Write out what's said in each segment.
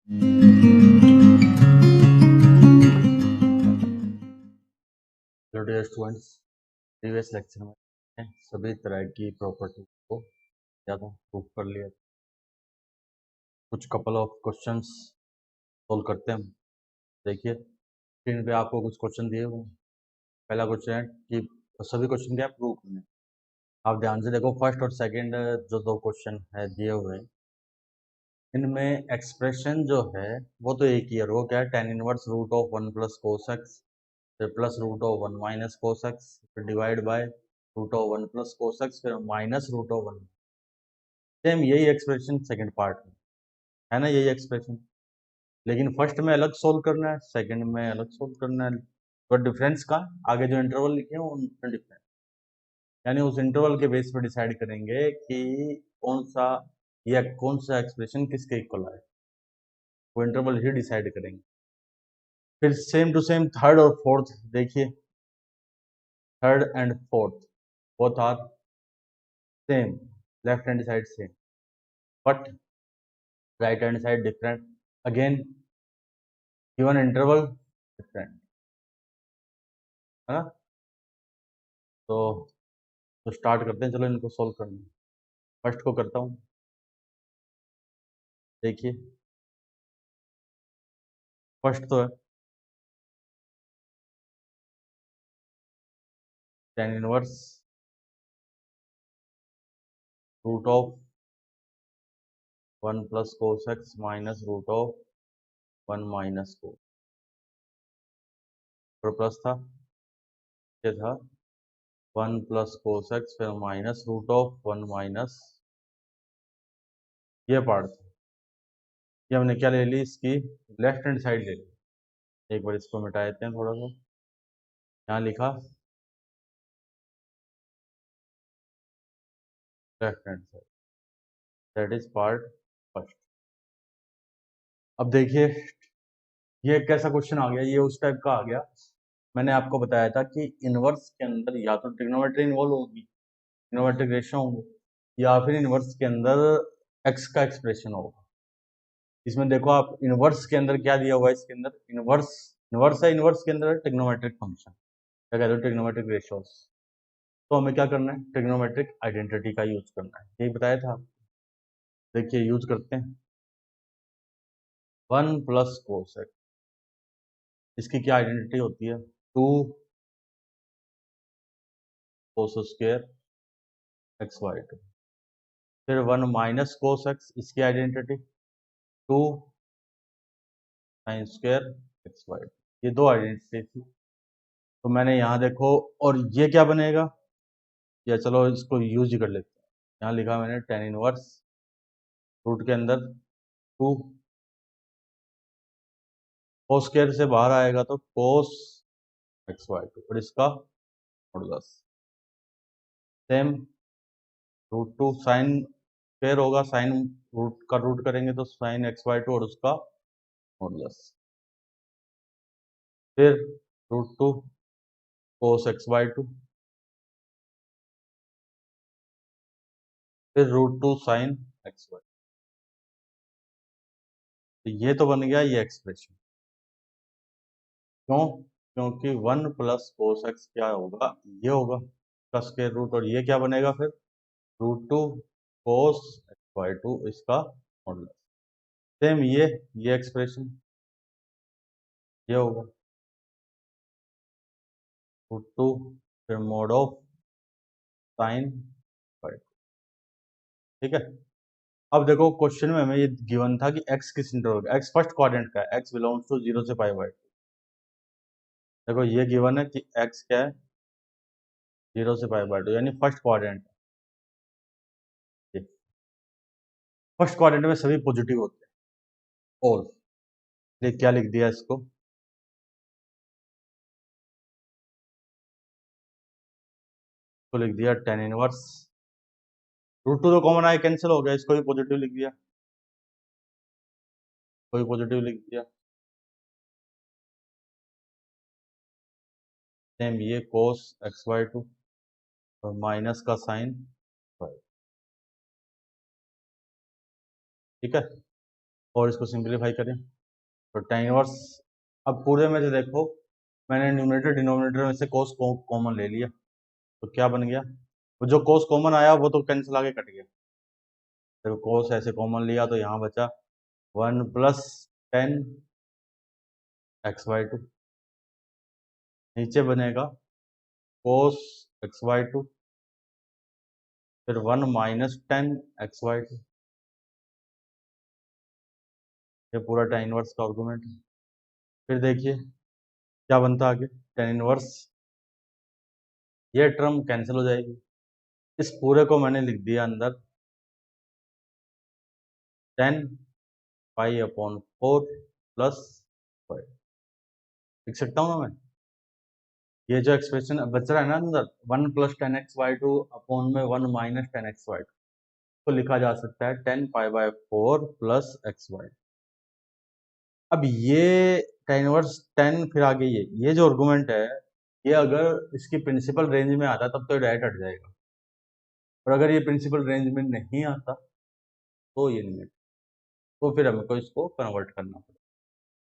Hello dear students, previous lecture में सभी तरह की प्रॉपर्टी को ज़्यादा प्रूव कर लिया। कुछ कपल ऑफ क्वेश्चंस सोल्व करते हैं हम। देखिए स्क्रीन पे आपको कुछ क्वेश्चन दिए हुए हैं। पहला क्वेश्चन है कि सभी क्वेश्चन क्या प्रूव करने। आप ध्यान से देखो, फर्स्ट और सेकंड जो दो क्वेश्चन है दिए हुए हैं, इनमें एक्सप्रेशन जो है वो तो एक ही है। वो क्या है, tan inverse root of 1 plus cos x, फिर plus root of 1 minus cos x, फिर divide by root of 1 plus cos x, फिर माइनस रूट ऑफ 1। सेम यही एक्सप्रेशन सेकंड पार्ट में है ना, यही एक्सप्रेशन, लेकिन फर्स्ट में अलग सोल्व करना है, सेकंड में अलग सोल्व करना है। तो डिफरेंस का आगे जो इंटरवल लिखे हैं उनमें डिफरेंस, यानी उस इंटरवल के बेस पर डिसाइड करेंगे कि कौन सा या कौन सा एक्सप्रेशन किसके इक्वल है, वो इंटरवल ही डिसाइड करेंगे। फिर सेम टू सेम थर्ड और फोर्थ देखिए, third and fourth both are same, left hand side same but right hand side different, again given interval different, है ना। तो स्टार्ट करते हैं, चलो इनको सोल्व करना। फर्स्ट को करता हूँ। देखिए फर्स्ट तो है tan inverse root of 1 plus cos x minus root of 1 minus cos, और प्लस था, ये था 1 प्लस कोस एक्स फिर माइनस रूट ऑफ 1 माइनस, ये पार्ट था। ये हमने क्या ले ली, इसकी लेफ्ट हैंड साइड ले ली। एक बार इसको मिटा देते हैं थोड़ा सा, यहाँ लिखा left hand side, that is part first. अब देखिए ये कैसा क्वेश्चन आ गया, ये उस टाइप का आ गया। मैंने आपको बताया था कि इनवर्स के अंदर या तो ट्रिग्नोमेट्री इन्वॉल्व होगी, ट्रिग्नोमेट्रिक रेशियो होंगे, या फिर इनवर्स के अंदर एक्स का एक्सप्रेशन होगा। इसमें देखो आप, इनवर्स के अंदर क्या दिया हुआ है, इसके अंदर इनवर्स, इनवर्स है, इनवर्स के अंदर ट्रिग्नोमेट्रिक फंक्शन, क्या कहते हो, ट्रिग्नोमेट्रिक रेशियोस। तो हमें क्या करना है, ट्रिग्नोमेट्रिक आइडेंटिटी का यूज करना है, यही बताया था। देखिए यूज करते हैं, 1 प्लस कोस एक्स, इसकी क्या आइडेंटिटी होती है, 2 cos square x by two, फिर 1 माइनस कोस एक्स, इसकी identity 2 sine square x by two, ये दो आइडेंटिटी थी। तो मैंने यहाँ देखो, और ये क्या बनेगा, या चलो इसको यूज ही कर लेते हैं। यहाँ लिखा मैंने tan इनवर्स रूट के अंदर 2 कोस स्क्वायर से बाहर आएगा तो कोस एक्स वाई टू, और इसका modulus same root 2 sine square होगा, साइन रूट का रूट करेंगे तो साइन एक्स वाई टू और उसका मॉडुलस, फिर root 2 cos x by two, फिर रूट 2 साइन एक्स वाई। तो ये तो बन गया ये एक्सप्रेशन। क्यों, क्योंकि 1 प्लस कोस एक्स क्या होगा, ये होगा का स्क्वायर रूट, और ये क्या बनेगा फिर, root 2 cos x by two, इसका मॉडुलस। सेम ये एक्सप्रेशन ये होगा रूट 2 फिर मोड ऑफ साइन वाई, ठीक है। अब देखो क्वेश्चन में हमें ये गिवन था कि x किस इंटरवल, x फर्स्ट क्वाड्रेंट का है, x बिलोंग्स टू 0 से पाई बाई 2। देखो ये गिवन है कि x क्या है, 0 से पाई बाई 2, यानी फर्स्ट क्वाड्रेंट। फर्स्ट क्वाड्रेंट में सभी पॉजिटिव होते हैं ऑल। ये क्या लिख दिया इसको, तो लिख दिया tan इनवर्स रूट 2 तो कॉमन आया, कैंसिल हो गया, इसको भी पॉजिटिव लिख दिया, कोई पॉजिटिव लिख दिया। सेम ये कोस एक्स वाई टू और माइनस का साइन वाई, ठीक है। और इसको सिंप्लीफाई करें तो tan इनवर्स, अब पूरे में से देखो मैंने न्यूमरेटर डिनोमिनेटर में से cos कॉमन ले लिया तो क्या बन गया, वो जो cos कॉमन आया वो तो कैंसिल आके कट गया, तो cos ऐसे कॉमन लिया तो यहाँ बचा 1 प्लस 10 xy2, नीचे बनेगा cos xy2, फिर 1 माइनस 10 xy2, ये पूरा tan इनवर्स का आर्गुमेंट है। फिर देखिए क्या बनता है आगे, tan इनवर्स, ये टर्म कैंसिल हो जाएगी, इस पूरे को मैंने लिख दिया अंदर 10 पाई अपॉन 4 प्लस 5, लिख सकता हूँ ना मैं, ये जो एक्सप्रेशन बच रहा है ना अंदर 1 प्लस 10xy2 अपॉन में 1 माइनस 10xy2 को लिखा जा सकता है 10 पाई बाय 4 प्लस xy। अब ये tan इनवर्स 10 फिर आगे ये जो आर्गुमेंट है, ये अगर इसकी प्रिंसिपल रेंज में आता तब तो डायरेक्ट हट जाएगा, और अगर ये प्रिंसिपल रेंज में नहीं आता तो ये नहीं, तो फिर हमको इसको कन्वर्ट करना पड़ेगा।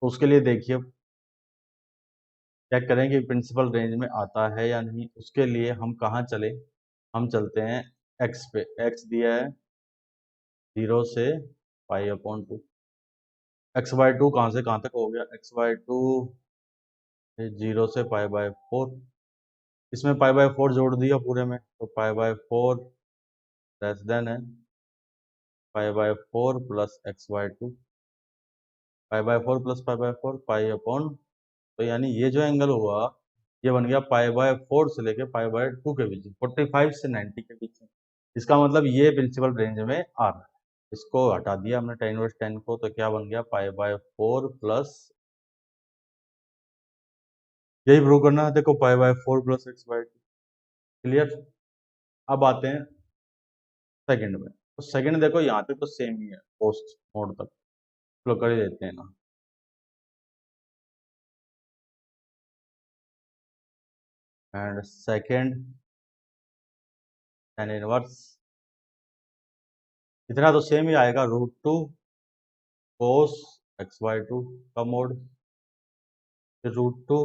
तो उसके लिए देखिए चेक करें कि प्रिंसिपल रेंज में आता है या नहीं, उसके लिए हम कहाँ चले, हम चलते हैं x पे, x दिया है 0 से pi upon 2, x by to कहाँ से कहाँ तक हो गया, एक्स बाई टू 0 से पाई बाय 4, इसमें पाई बाय 4 जोड़ दिया पूरे में तो पाई बाय 4 लेस देन है पाई by 4 plus x by to, pi by 4 plus pi by 4 pi upon, तो यानी ये जो एंगल हुआ ये बन गया पाई बाय 4 से लेके पाई बाय 2 के बीच, 45 से 90 के बीच में, इसका मतलब ये प्रिंसिपल रेंज में आ रहा है। इसको हटा दिया हमने tan इनवर्स 10 को, तो क्या बन गया पाई बाय 4 प्लस, यही प्रूव करना है, देखो pi by 4 plus x by 2, clear. अब आते हैं सेकंड में, तो सेकंड देखो यहाँ तक तो सेम ही है, पोस्ट मोड तक चलो कर ही देते हैं ना, एंड सेकंड tan इनवर्स इतना तो सेम ही आएगा, √2 cos एक्स बाई 2 का मोड, फिर √2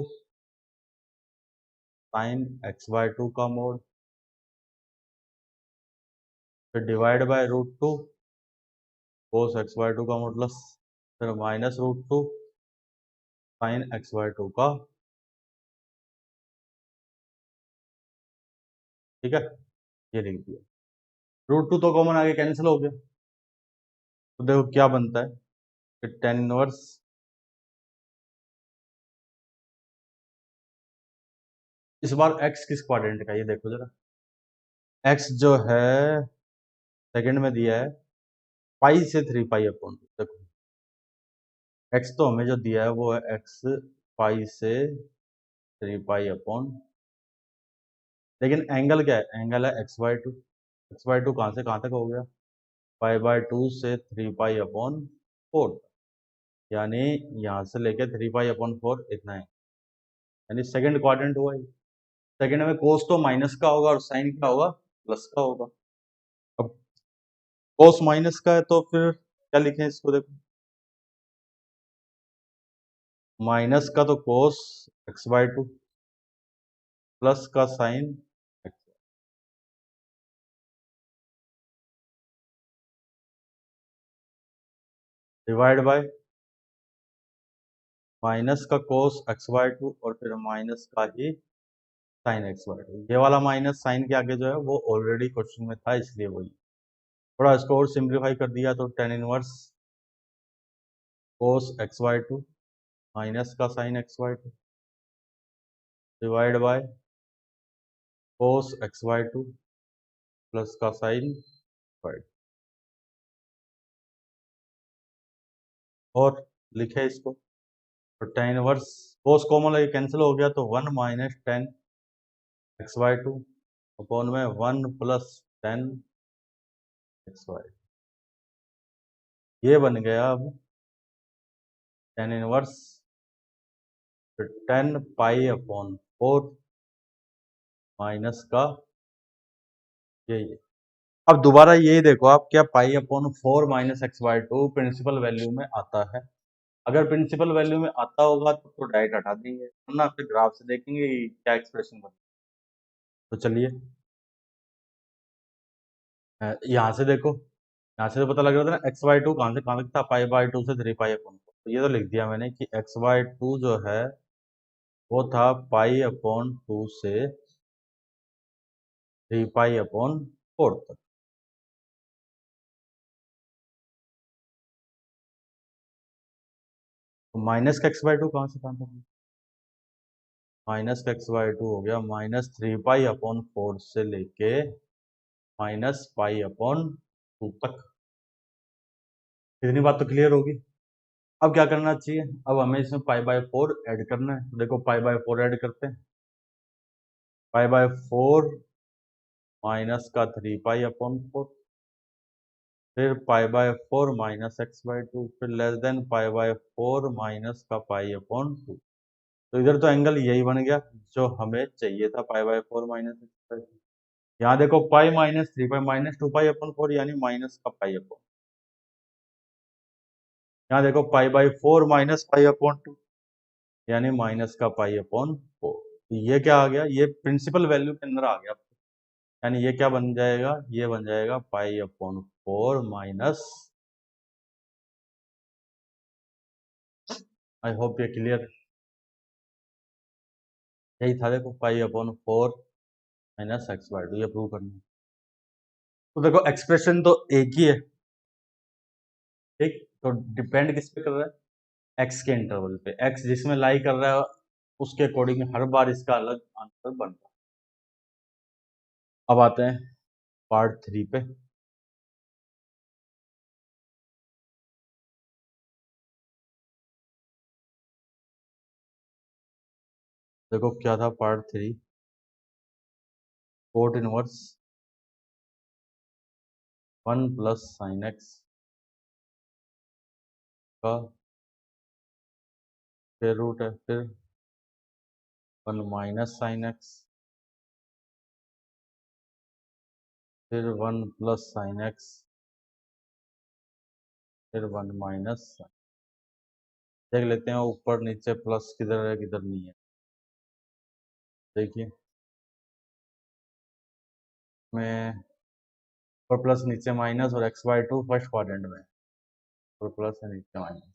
sin एक्स बाई 2 का मोड, फिर divide bye √2 cos x by 2 का मॉडुलस, फिर माइनस √2 sin एक्स बाई 2 का, ठीक है, ये लिख दिया, √2 तो कॉमन आगे कैंसिल हो गया, तो देखो क्या बनता है, फिर tan इनवर्स इस बार x किस क्वाड्रेंट का, ये देखो जरा, x जो है सेकंड में दिया है पाई से 3 पाई अपॉन, देखो x तो हमें जो दिया है वो है x पाई से 3 पाई अपॉन, लेकिन एंगल क्या है, एंगल है x by to, x by to कहाँ से कहाँ तक हो गया, पाई बाय 2 से 3 पाई अपॉन 4, यानी यहाँ से लेके 3 पाई अपॉन 4 इतना है, यानी सेकंड क्वाड्रेंट हुआ ये। सेकंड में कोस तो माइनस का होगा और साइन क्या होगा, प्लस का होगा। अब कोस माइनस का है तो फिर क्या लिखें इसको, देखो माइनस का तो cos x by two plus का sine x, divide by minus का कोस एक्स बाई टू और फिर माइनस का ही साइन एक्स बाई टू, ये वाला माइनस साइन के आगे जो है वो ऑलरेडी क्वेश्चन में था इसलिए वही, थोड़ा इसको और सिंप्लीफाई कर दिया तो tan inverse cos x by two minus का sine x by two divide by cos x by two plus का साइन बाई टू, और लिखे इसको, तो tan इनवर्स कोस कॉमन है कैंसिल हो गया तो 1 minus 10 x by two upon में 1 प्लस 10 एक्स बाई, ये बन गया अब tan inverse 10 pi upon 4 minus का ये अब दोबारा यही देखो आप, क्या pi upon 4 minus x by two principal value में आता है? अगर प्रिंसिपल वैल्यू में आता होगा तो डायरेक्ट हटा देंगे, वरना फिर ग्राफ से देखेंगे कि क्या एक्सप्रेशन बने। तो चलिए यहाँ से देखो, यहाँ से तो पता लग रहा था ना एक्स बाई टू कहाँ से कहाँ तक था, पाई बाई टू से 3 पाई अपॉन 4। तो ये तो लिख दिया मैंने कि एक्स बाई टू जो है वो था पाई अपॉन 2 से 3 पाई अपॉन 4 तक। तो माइनस का एक्स बाई टू कहाँ से कहाँ तक? माइनस का एक्स बाई टू हो गया -3 पाई अपॉन 4 से लेके -पाई अपॉन 2 तक। इतनी बात तो क्लियर होगी। अब क्या करना चाहिए? अब हमें इसमें पाई बाय 4 ऐड करना है। तो देखो पाई बाय 4 ऐड करते हैं। पाई बाय 4 माइनस का 3 पाई अपॉन 4, फिर pi by 4 minus x by two, फिर less than pi by 4 minus का पाई अपॉन 2। तो इधर तो एंगल यही बन गया जो हमें चाहिए था, पाई by 4 minus x by to. यहाँ देखो पाई माइनस 3 पाई माइनस 2 पाई अपॉन 4 यानी माइनस का पाई अपॉन। यहाँ देखो pi by 4 minus pi upon 2 यानी माइनस का पाई अपॉन 4। तो ये क्या आ गया? ये प्रिंसिपल वैल्यू के अंदर आ गया। यानी ये क्या बन जाएगा? ये बन जाएगा पाई अपॉन 4 माइनस, आई होप ये क्लियर। यही था, देखो पाई upon 4 minus x by two, ये प्रूव करना है। तो देखो एक्सप्रेशन तो एक ही है, ठीक। तो डिपेंड किस पे कर रहा है? एक्स के इंटरवल पे। एक्स जिसमें लाई कर रहा है उसके अकॉर्डिंग हर बार इसका अलग आंसर बन रहा है। अब आते हैं पार्ट 3 पे। देखो क्या था part 3, cot inverse 1 plus sine x का स्क्वायर रूट है, फिर 1 माइनस साइन एक्स, फिर 1 प्लस साइन एक्स, फिर 1 माइनस। देख लेते हैं ऊपर नीचे प्लस किधर है किधर नहीं है। देखिए में ऊपर प्लस नीचे माइनस और x by to first quadrant में, ऊपर प्लस है नीचे माइनस।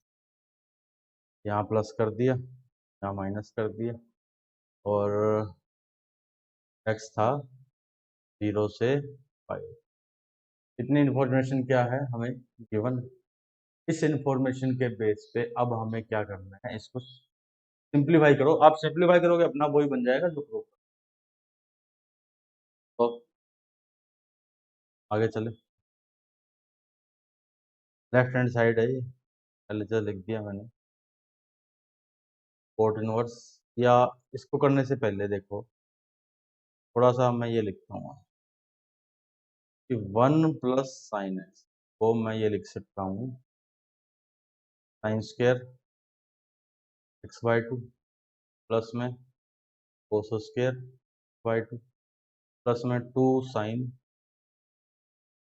यहाँ प्लस कर दिया, यहाँ माइनस कर दिया, और एक्स था 0 से 5। इतनी इन्फॉर्मेशन क्या है हमें गिवन। इस इन्फॉर्मेशन के बेस पे अब हमें क्या करना है, इसको सिंप्लीफाई करो। आप सिंप्लीफाई करोगे अपना वही बन जाएगा जो प्रूफ। तो आगे चले, लेफ्ट हैंड साइड है ये, पहले जो लिख दिया मैंने कोट इनवर्स। या इसको करने से पहले देखो थोड़ा सा मैं ये लिखता हूँ कि 1 प्लस साइन एक्स को मैं ये लिख सकता हूँ sine square x by two plus में cos square by two plus में 2 sine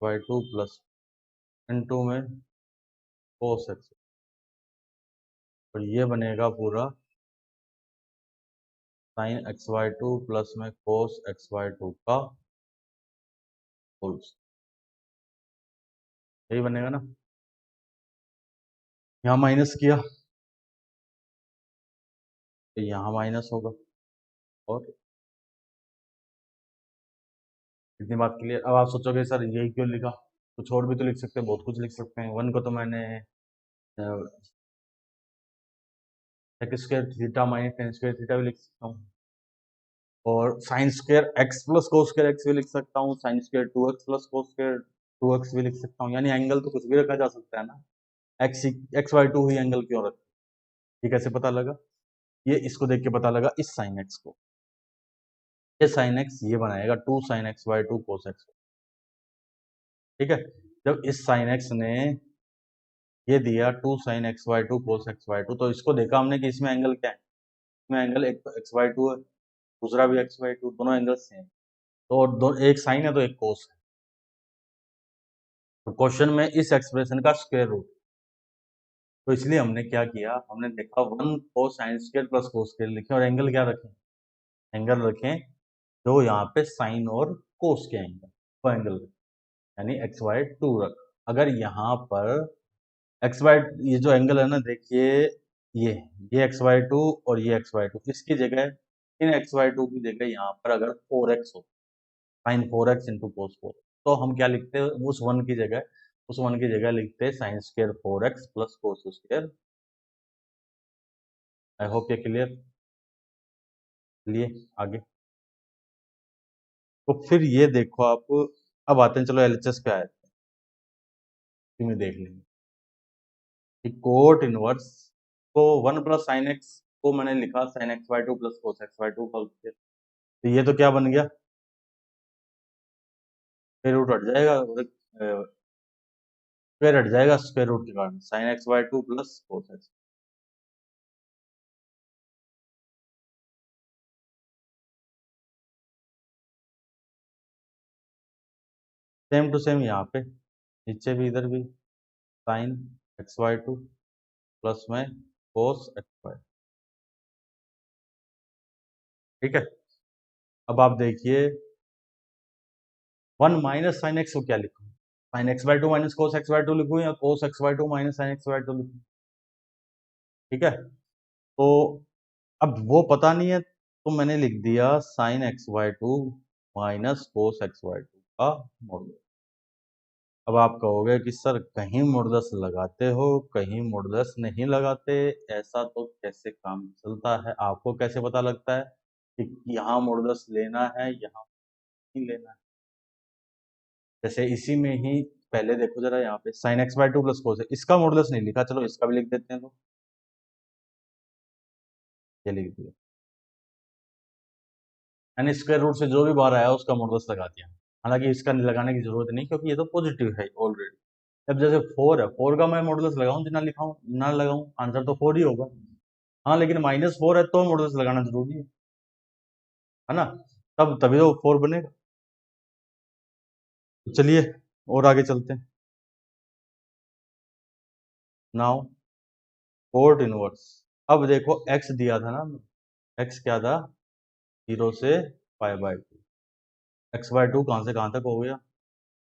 by two plus into में कोस एक्स, और ये बनेगा पूरा sine x by two plus में कोस एक्स बाई टू का होल। यही बनेगा ना। यहाँ माइनस किया तो यहाँ माइनस होगा। और इतनी बात क्लियर। अब आप सोचोगे सर यही क्यों लिखा, कुछ और भी तो लिख सकते हैं, बहुत कुछ लिख सकते हैं। 1 को तो मैंने sec square theta minus tan square theta भी लिख सकता हूँ, और sine square x plus cos square x भी लिख सकता हूँ, sine square 2x plus cos square 2x भी लिख सकता हूँ। यानी एंगल तो कुछ भी रखा जा सकता है ना। X by to he angle क्यों रखा? ये कैसे पता लगा? ये इसको देख के पता लगा, इस साइन एक्स को। ये साइन एक्स ये बनाएगा 2 sine x by to cos x, ठीक है। जब इस साइन एक्स ने ये दिया 2 sine x by to cos x by to, तो इसको देखा हमने कि इसमें एंगल क्या है। इसमें एंगल एक तो एक्स बाई टू है, दूसरा भी एक्स बाई टू, दोनों एंगल सेम। तो दो एक साइन है तो एक कोस है। तो क्वेश्चन में इस एक्सप्रेशन का स्क्वायर रूट, तो इसलिए हमने क्या किया, हमने देखा 1 cos sin square plus cos square लिखे और एंगल क्या रखें, एंगल रखें जो यहाँ पे साइन और कोस के एंगल, वो एंगल यानी एक्स वाई टू रख। अगर यहाँ पर एक्स वाई, ये जो एंगल है ना देखिए, ये एक्स वाई टू और ये एक्स वाई टू, इसकी जगह, इन एक्स वाई टू की जगह यहाँ पर अगर 4x हो, साइन 4x इंटू कोस 4, तो हम क्या लिखते हैं उस वन की जगह लिखते हैं sine square 4x plus cos square. आई होप ये क्लियर। लिए आगे, तो फिर ये देखो आप, अब आते हैं, चलो एलएचएस पे आए में देख लेंगे कि कोट इनवर्स को 1 प्लस साइन एक्स को मैंने लिखा sign x by two plus cos x by to, तो ये तो क्या बन गया, स्क्वायर रूट हट जाएगा, स्क्वायर हट जाएगा स्क्वायर रूट के कारण, sine x by two plus cos x. Same to same यहाँ पे नीचे भी, इधर भी sine x by two plus में कोस एक्स बाई, ठीक है। अब आप देखिए 1 माइनस साइन एक्स को क्या लिखूं, sign x by two minus cos x by to लिखूं या कोस x by two minus sign x by to लिखूं, ठीक है। तो अब वो पता नहीं है, तो मैंने लिख दिया sign x by two minus cos x by two का मॉडुलस। अब आप कहोगे कि सर कहीं मॉडुलस लगाते हो कहीं मॉडुलस नहीं लगाते, ऐसा तो कैसे काम चलता है, आपको कैसे पता लगता है कि यहाँ मॉडुलस लेना है यहाँ नहीं लेना है। जैसे इसी में ही पहले देखो जरा, यहाँ पे sign x by two plus कोस, इसका मॉडुलस नहीं लिखा, चलो इसका भी लिख देते हैं, तो ये लिख दिया, यानी स्क्वायर रूट से जो भी बाहर आया उसका मॉडुलस लगा दिया। हालांकि इसका लगाने की जरूरत नहीं क्योंकि ये तो पॉजिटिव है ऑलरेडी। अब जैसे 4 है, 4 का मैं मॉडुलस लगाऊं ना लिखाऊं ना लगाऊं, आंसर तो 4 ही होगा। हाँ लेकिन -4 है तो मॉडुलस लगाना जरूरी है ना, तब तभी तो 4 बनेगा। तो चलिए और आगे चलते हैं। नाउ कोट इनवर्स, अब देखो x दिया था ना, x क्या था, 0 से pi by two, x by two कहाँ से कहाँ तक हो गया,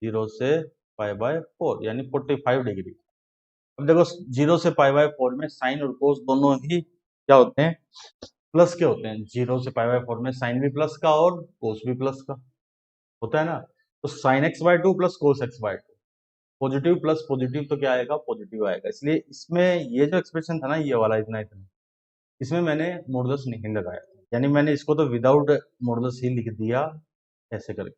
0 से पाई बाय 4 यानी 45 डिग्री। अब देखो 0 से पाई बाय 4 में साइन और कोस दोनों ही क्या होते हैं, प्लस के होते हैं। 0 से पाई बाय 4 में साइन भी प्लस का और कोस भी प्लस का होता है ना, तो sine x by two plus cos x by two, positive plus positive तो क्या आएगा, पॉजिटिव आएगा। इसलिए इसमें ये जो एक्सप्रेशन था ना, ये वाला इतना इतना, इसमें मैंने मॉडुलस नहीं लगाया, यानी मैंने इसको तो विदाउट मॉडुलस ही लिख दिया ऐसे करके।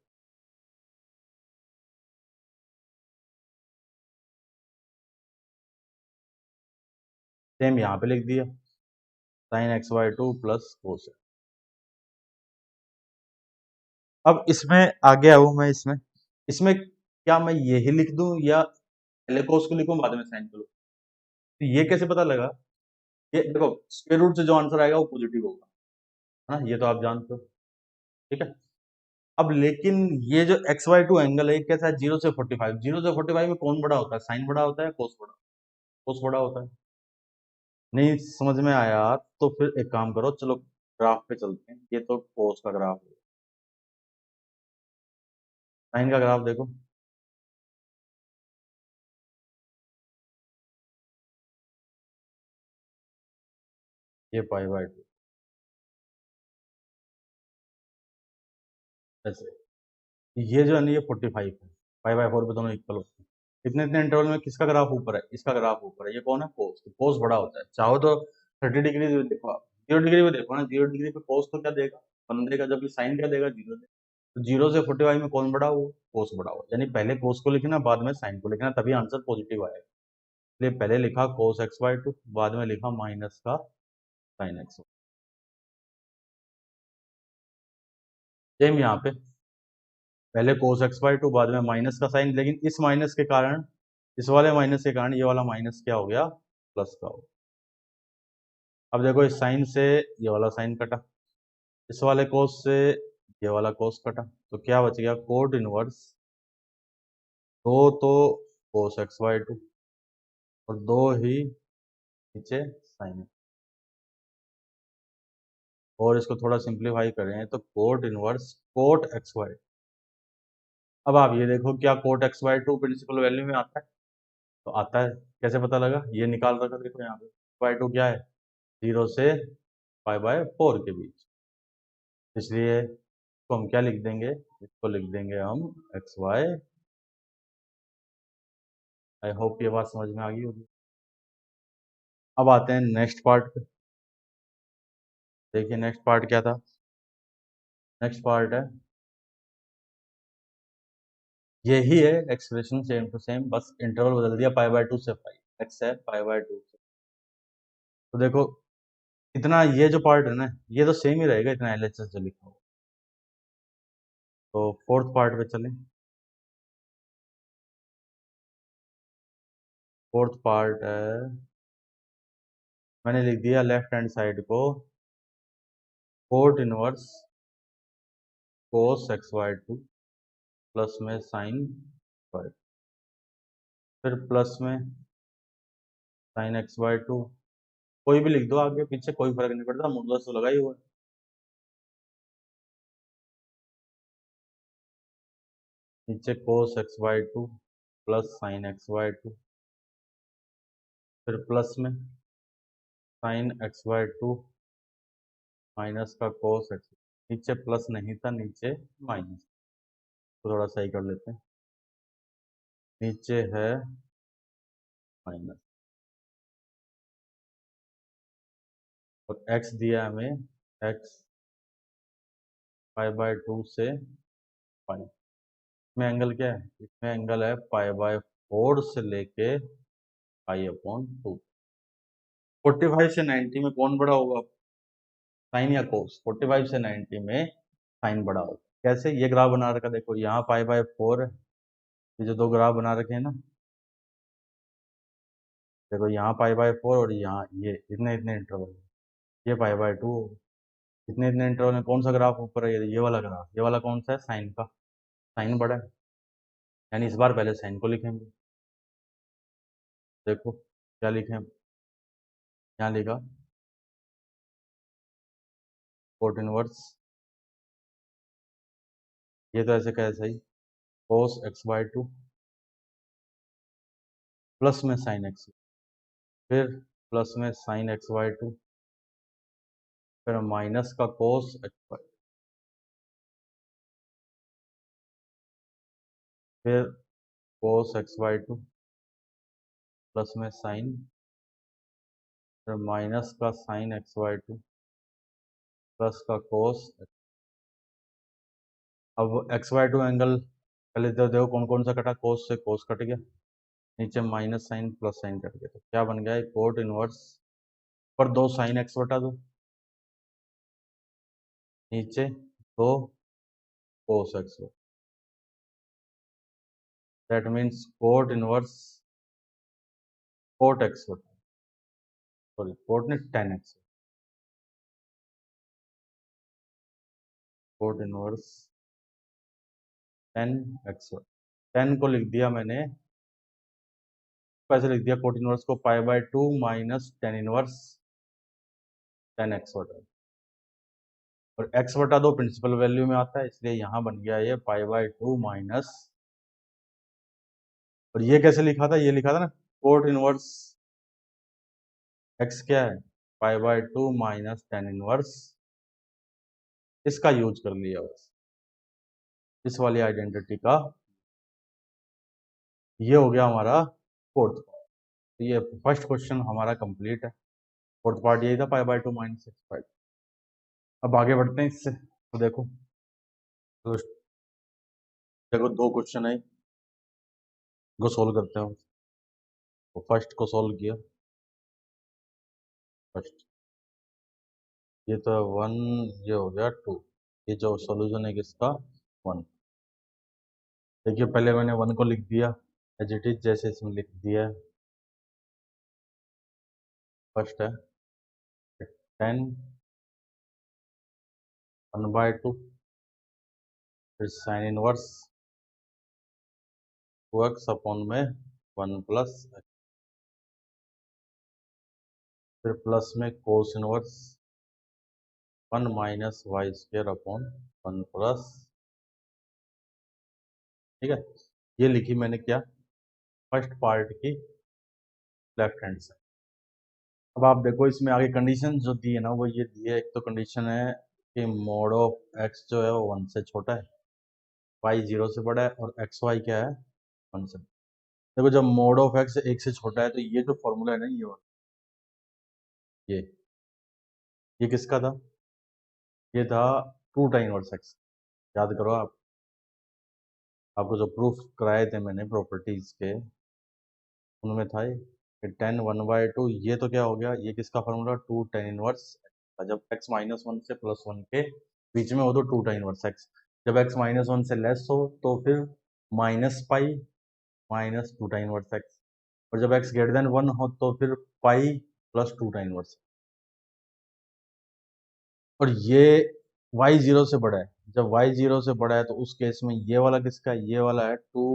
सेम यहाँ पे लिख दिया sine x by two plus कोस। अब इसमें आगे आऊँ मैं, इसमें इसमें क्या मैं यही लिख दूं या पहले कोस को लिखूं बाद में साइन को लिखूं, तो ये कैसे पता लगा, ये देखो स्क्वायर रूट से जो आंसर आएगा वो पॉजिटिव होगा, है ना, ये तो आप जानते हो, ठीक है। अब लेकिन ये जो एक्स वाई टू एंगल है कैसा है, 0 से 45, 0 से 45 में कौन बड़ा होता है, साइन बड़ा होता है कोस बड़ा होता है। नहीं समझ में आया तो फिर एक काम करो, चलो ग्राफ पे चलते हैं, ये तो कोस का ग्राफ है, साइन का ग्राफ देखो, ये पाई बाय टू ऐसे, ये जो है ना ये 45 है, पाई बाय 4 पे दोनों इक्वल होते हैं। इतने इतने इंटरवल में किसका ग्राफ ऊपर है, इसका ग्राफ ऊपर है, ये कौन है, कोस, तो कोस बड़ा होता है। चाहो तो 30 डिग्री भी देखो आप, 0 डिग्री भी देखो ना, 0 डिग्री पे कोस तो क्या देगा, 1 देगा, जबकि साइन क्या देगा, 0 देगा। तो 0 से 45 में कौन बड़ा हुआ, कोस बड़ा हुआ, यानी पहले कोस को लिखना बाद में साइन को लिखना, तभी आंसर पॉजिटिव आएगा। इसलिए पहले लिखा कोस एक्स बाय टू, बाद में लिखा माइनस का साइन एक्स। सेम यहाँ पे पहले कोस एक्स बाय टू बाद में माइनस का साइन, लेकिन इस माइनस के कारण, इस वाले माइनस के कारण ये वाला माइनस क्या हो गया, प्लस का हो। अब देखो इस साइन से ये वाला साइन कटा, इस वाले कोस से ये वाला कोस कटा, तो क्या बच गया, कोट इनवर्स दो, तो कोस एक्स बाई टू और 2 ही नीचे साइन। और इसको थोड़ा सिंप्लीफाई करें तो cot inverse cot x by. अब आप ये देखो क्या cot x by two principal value में आता है? तो आता है। कैसे पता लगा? ये निकाल रखा देखो यहाँ पे। बाई टू क्या है? 0 से पाई बाय 4 के बीच। इसलिए इसको हम क्या लिख देंगे? इसको लिख देंगे हम एक्स वाई। आई होप ये बात समझ में आ गई होगी। अब आते हैं नेक्स्ट पार्ट पे। देखिए नेक्स्ट पार्ट क्या था। नेक्स्ट पार्ट है यही है एक्सप्रेशन सेम टू सेम, बस इंटरवल बदल दिया पाई बाय टू से पाई। एक्स है पाई बाय टू से। तो देखो इतना ये जो पार्ट है ना ये तो सेम ही रहेगा, इतना एलएचएस जो लिखा हुआ। तो फोर्थ पार्ट पे चलें। फोर्थ पार्ट है मैंने लिख दिया लेफ्ट हैंड साइड को cot inverse cos x by two plus में साइन वाई, फिर प्लस में साइन एक्स वाई टू। कोई भी लिख दो आगे पीछे कोई फर्क नहीं पड़ता, मॉडुलस तो लगा ही हुआ है। नीचे cos x by two plus sine x by two, फिर प्लस में sine x by two minus का कोस एक्स। नीचे प्लस नहीं था नीचे माइनस, तो थोड़ा सही कर लेते हैं। नीचे है माइनस और x दिया हमें x पाई बाय टू से पाई। इसमें एंगल क्या है? इसमें एंगल है पाई बाय फोर से लेके पाई अपॉन टू। 45 से 90 में कौन बड़ा होगा? साइन या कोस? 45 से 90 में साइन बड़ा होगा। कैसे? ये ग्राफ बना रखा देखो, यहाँ पाई बाय फोर है। ये जो दो ग्राफ बना रखे हैं ना, देखो यहाँ पाई बाय फोर और यहाँ ये इतने इतने इंटरवल, ये पाई बाय टू। इतने इतने इंटरवल में कौन सा ग्राफ ऊपर है? ये वाला ग्राफ। ये वाला कौन सा है? साइन का। साइन बड़ा है, यानी इस बार पहले साइन को लिखेंगे। देखो क्या लिखे हम। यहाँ लिखा कोट इनवर्स, ये तो ऐसे कैसे ही cos x by two plus में साइन एक्स, फिर प्लस में साइन एक्स बाई टू, फिर माइनस का कोस एक्स बाई, फिर cos x by two plus में साइन, फिर माइनस का sine x by two plus का कोस। अब एक्स बाई टू एंगल पहले तो देखो कौन कौन सा कटा, कोस से कोस कट गया, नीचे minus sine plus sine cut गया, तो क्या बन गया? कोट इनवर्स पर दो साइन एक्स बटा दो, नीचे दो cos x, that means cot inverse cot x बटा, सॉरी कोट ने tan x, cot inverse tan x. Tan को लिख दिया मैंने, कैसे लिख दिया? कोट इनवर्स को pi by two minus tan inverse tan x बटा, और एक्स बटा दो प्रिंसिपल वैल्यू में आता है, इसलिए यहाँ बन गया ये पाई बाय टू माइनस। और ये कैसे लिखा था? ये लिखा था ना कोट इनवर्स एक्स क्या है? Pi by two minus tan inverse, इसका यूज कर लिया बस, इस वाली आइडेंटिटी का। ये हो गया हमारा फोर्थ पार्ट। तो ये फर्स्ट क्वेश्चन हमारा कंप्लीट है। फोर्थ पार्ट यही था, pi by two minus six pi. अब आगे बढ़ते हैं इससे। तो देखो, तो देखो दो क्वेश्चन है, को सोल्व करते हैं। तो फर्स्ट को सोल्व किया, फर्स्ट ये तो वन, ये हो गया टू, ये जो सॉल्यूशन है किसका? वन। देखिए पहले मैंने वन को लिख दिया एज इट इज, जैसे इसमें लिख दिया है। फर्स्ट है टेन वन बाय टू, फिर sine inverse two x upon में 1 प्लस, फिर प्लस में cos inverse 1 minus y square upon 1 plus, ठीक है। ये लिखी मैंने क्या, फर्स्ट पार्ट की लेफ्ट हैंड साइड। अब आप देखो इसमें आगे कंडीशन जो दी है ना, वो ये दी है, एक तो कंडीशन है कि मोड ऑफ एक्स जो है वो 1 से छोटा है, वाई 0 से बड़ा है, और एक्स वाई क्या है 1 से। देखो जब मोड ऑफ एक्स 1 से छोटा है तो ये जो फॉर्मूला है ना, ये किसका था, ये था 2 tan इनवर्स एक्स। याद करो आप, आपको जो प्रूफ कराए थे मैंने प्रॉपर्टीज के, उनमें था ये 10 1/2। ये तो क्या हो गया, ये किसका फॉर्मूला, 2 tan इनवर्स, जब x -1 से +1 के बीच में हो तो 2 tan इनवर्स एक्स, जब x -1 से लेस हो तो फिर -पाई -2 tan इनवर्स एक्स, और जब x >1 हो तो फिर पाई +2 tan इनवर्स। और ये y 0 से बड़ा है, जब y 0 से बड़ा है तो उस केस में ये वाला किसका है, ये वाला है 2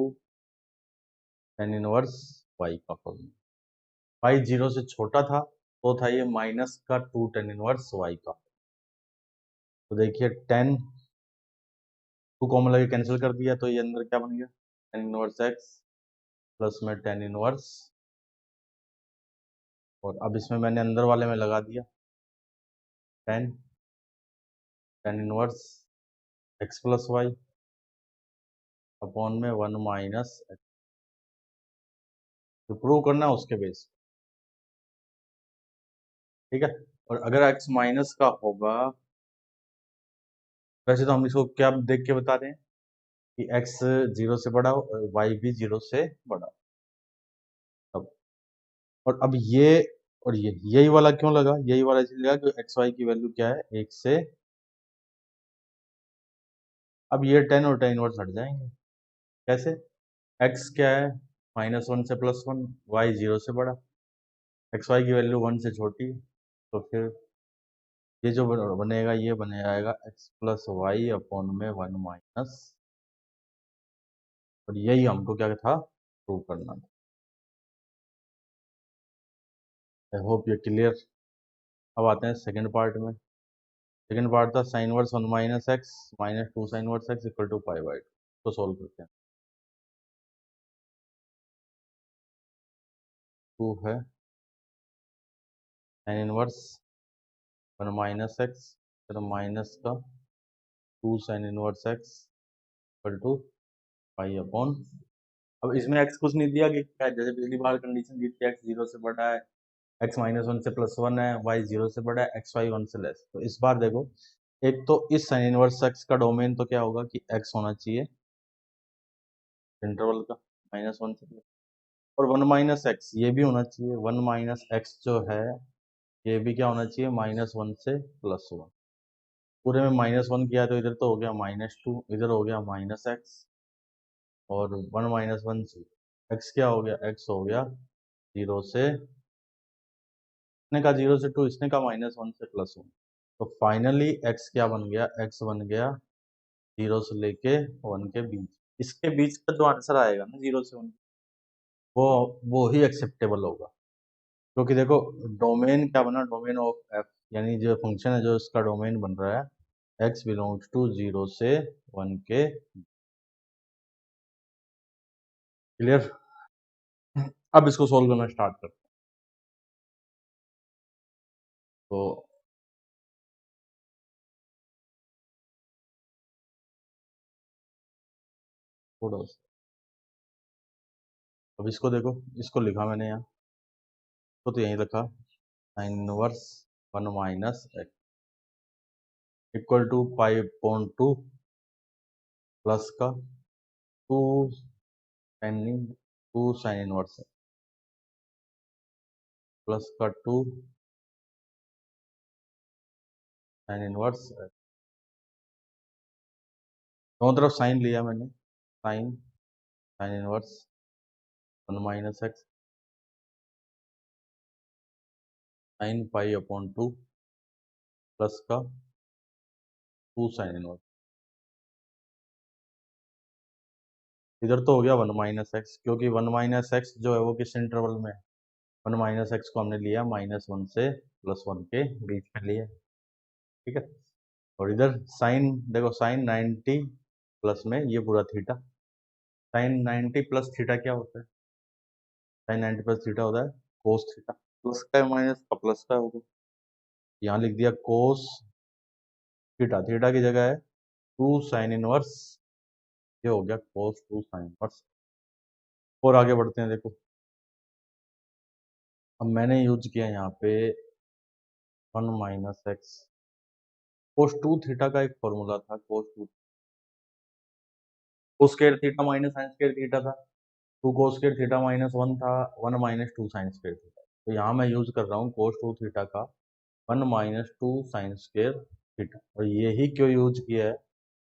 tan इनवर्स y का फॉर्मूला। y 0 से छोटा था तो था ये माइनस का 2 tan इनवर्स y का। तो देखिए 10 2 कॉमन लगे कैंसिल कर दिया, तो ये अंदर क्या बन गया, tan इनवर्स x प्लस में tan इनवर्स, और अब इसमें मैंने अंदर वाले में लगा दिया 10 tan inverse x plus y upon में 1 माइनस x। तो प्रूव करना है उसके बेस, ठीक है। और अगर x माइनस का होगा, वैसे तो हम इसको क्या देख के बता रहे हैं कि x 0 से बड़ा हो, y भी 0 से बड़ा हो। अब और अब ये और ये यही वाला क्यों लगा, यही वाला इसलिए लगा कि एक्स वाई की वैल्यू क्या है 1 से। अब ये 10 और 10 इनवर्स हट जाएंगे, कैसे, x क्या है -1 से +1, y 0 से बड़ा, एक्स वाई की वैल्यू 1 से छोटी है, तो फिर ये जो बनेगा ये बने आएगा x प्लस वाई अपॉन में 1 माइनस, और यही हमको क्या था, प्रूव करना था। आई होप ये क्लियर। अब आते हैं सेकंड पार्ट में। सेकंड पार्ट था sine inverse 1 minus x -2 sine inverse x equal to पाई/2। तो सॉल्व करते हैं। 2 है साइन इनवर्स 1 माइनस एक्स, फिर माइनस का 2 sine inverse x equal to pi upon. अब इसमें एक्स कुछ नहीं दिया कि क्या, जैसे पिछली बार कंडीशन दी थी एक्स 0 से बड़ा है, x -1 से +1 है, y 0 से बड़ा है, एक्स वाई 1 से लेस। तो इस बार देखो, एक तो इस साइन इनवर्स एक्स का डोमेन तो क्या होगा कि x होना चाहिए इंटरवल का -1 से प्लस, और 1 माइनस एक्स ये भी होना चाहिए, 1 माइनस एक्स जो है ये भी क्या होना चाहिए -1 से +1। पूरे में -1 किया तो इधर तो हो गया -2, इधर हो गया -x, और 1 -1 से x क्या हो गया, x हो गया 0 से, इसने कहा 0 से 2, इसने कहा -1 से +1। तो फाइनली x क्या बन गया, x बन गया 0 से लेके 1 के बीच। इसके बीच का जो आंसर आएगा ना 0 से 1, वो ही एक्सेप्टेबल होगा, क्योंकि देखो डोमेन क्या बना, डोमेन ऑफ f, यानी जो फंक्शन है जो इसका डोमेन बन रहा है x बिलोंग्स टू 0 से 1 के। क्लियर। अब इसको सोल्व करना स्टार्ट करते हैं। तो थोड़ा अब इसको देखो, इसको लिखा मैंने यहाँ, तो यहीं लिखा sine inverse 1 minus x equal to पाई/2 प्लस का 2 साइन इनवर्स है प्लस का 2 साइन इनवर्स, दोनों तरफ साइन लिया मैंने, sine sine inverse 1 minus x sine पाई/2 प्लस का 2 साइन इनवर्स। इधर तो हो गया 1 माइनस एक्स, क्योंकि 1 माइनस एक्स जो है वो किस इंटरवल में है, 1 माइनस एक्स को हमने लिया -1 से +1 के बीच में लिया, ठीक है। और इधर साइन देखो, साइन 90 प्लस में ये पूरा थीटा, साइन 90 प्लस थीटा क्या होता है, साइन 90 प्लस थीटा होता है कोस थीटा, प्लस का है माइनस का प्लस का होगा, यहाँ लिख दिया कोस थीटा, थीटा की जगह है 2 साइन इनवर्स, ये हो गया कोस 2 साइन इनवर्स। और आगे बढ़ते हैं, देखो अब मैंने यूज किया यहाँ पे 1 माइनस एक्स, कोस 2 थीटा का एक फॉर्मूला था, cos square theta minus sine square theta था, 2 कोस स्क्वायर थीटा -1 था, 1 माइनस 2 साइन स्क्वायर थीटा, तो यहाँ मैं यूज कर रहा हूँ कोस 2 थीटा का 1 माइनस 2 साइन स्क्वायर थीटा। और यही क्यों यूज किया है,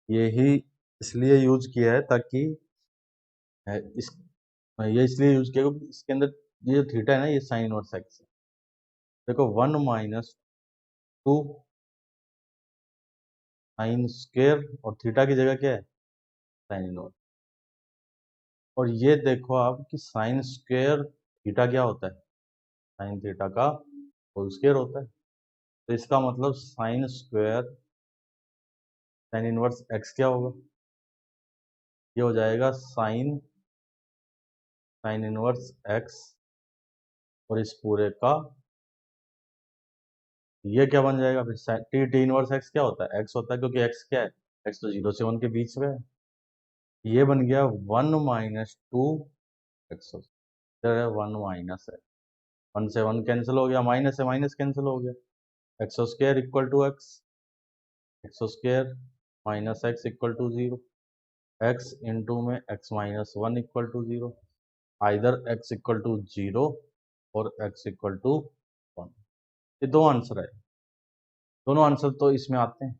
यही इसलिए यूज किया है ताकि इस ये इसलिए यूज किया क्योंकि इसके अंदर ये जो थीटा है ना, ये साइन इनवर्स एक्स है। देखो 1 माइनस 2 साइन स्क्वायर और थीटा की जगह क्या है, साइन इनवर्स। और ये देखो आप कि साइन स्क्वायर थीटा क्या होता है, साइन थीटा का होल स्क्वायर होता है, तो इसका मतलब sine square sine inverse x क्या होगा, ये हो जाएगा साइन साइन इनवर्स एक्स, और इस पूरे का ये क्या बन जाएगा फिर, टी टी इनवर्स एक्स क्या होता है, एक्स होता है, क्योंकि एक्स क्या है, एक्स तो 0 से 1 के बीच में है, ये बन गया 1 माइनस 2 एक्स, इधर है 1 माइनस है, 1 से 1 कैंसिल हो गया, माइनस से माइनस कैंसिल हो गया, x square equal to x, x square minus x equal to 0, x into में x minus 1 equal to 0, either x equal to 0 और एक्स इक्वल टू 1। ये दो आंसर है, दोनों आंसर तो इसमें आते हैं।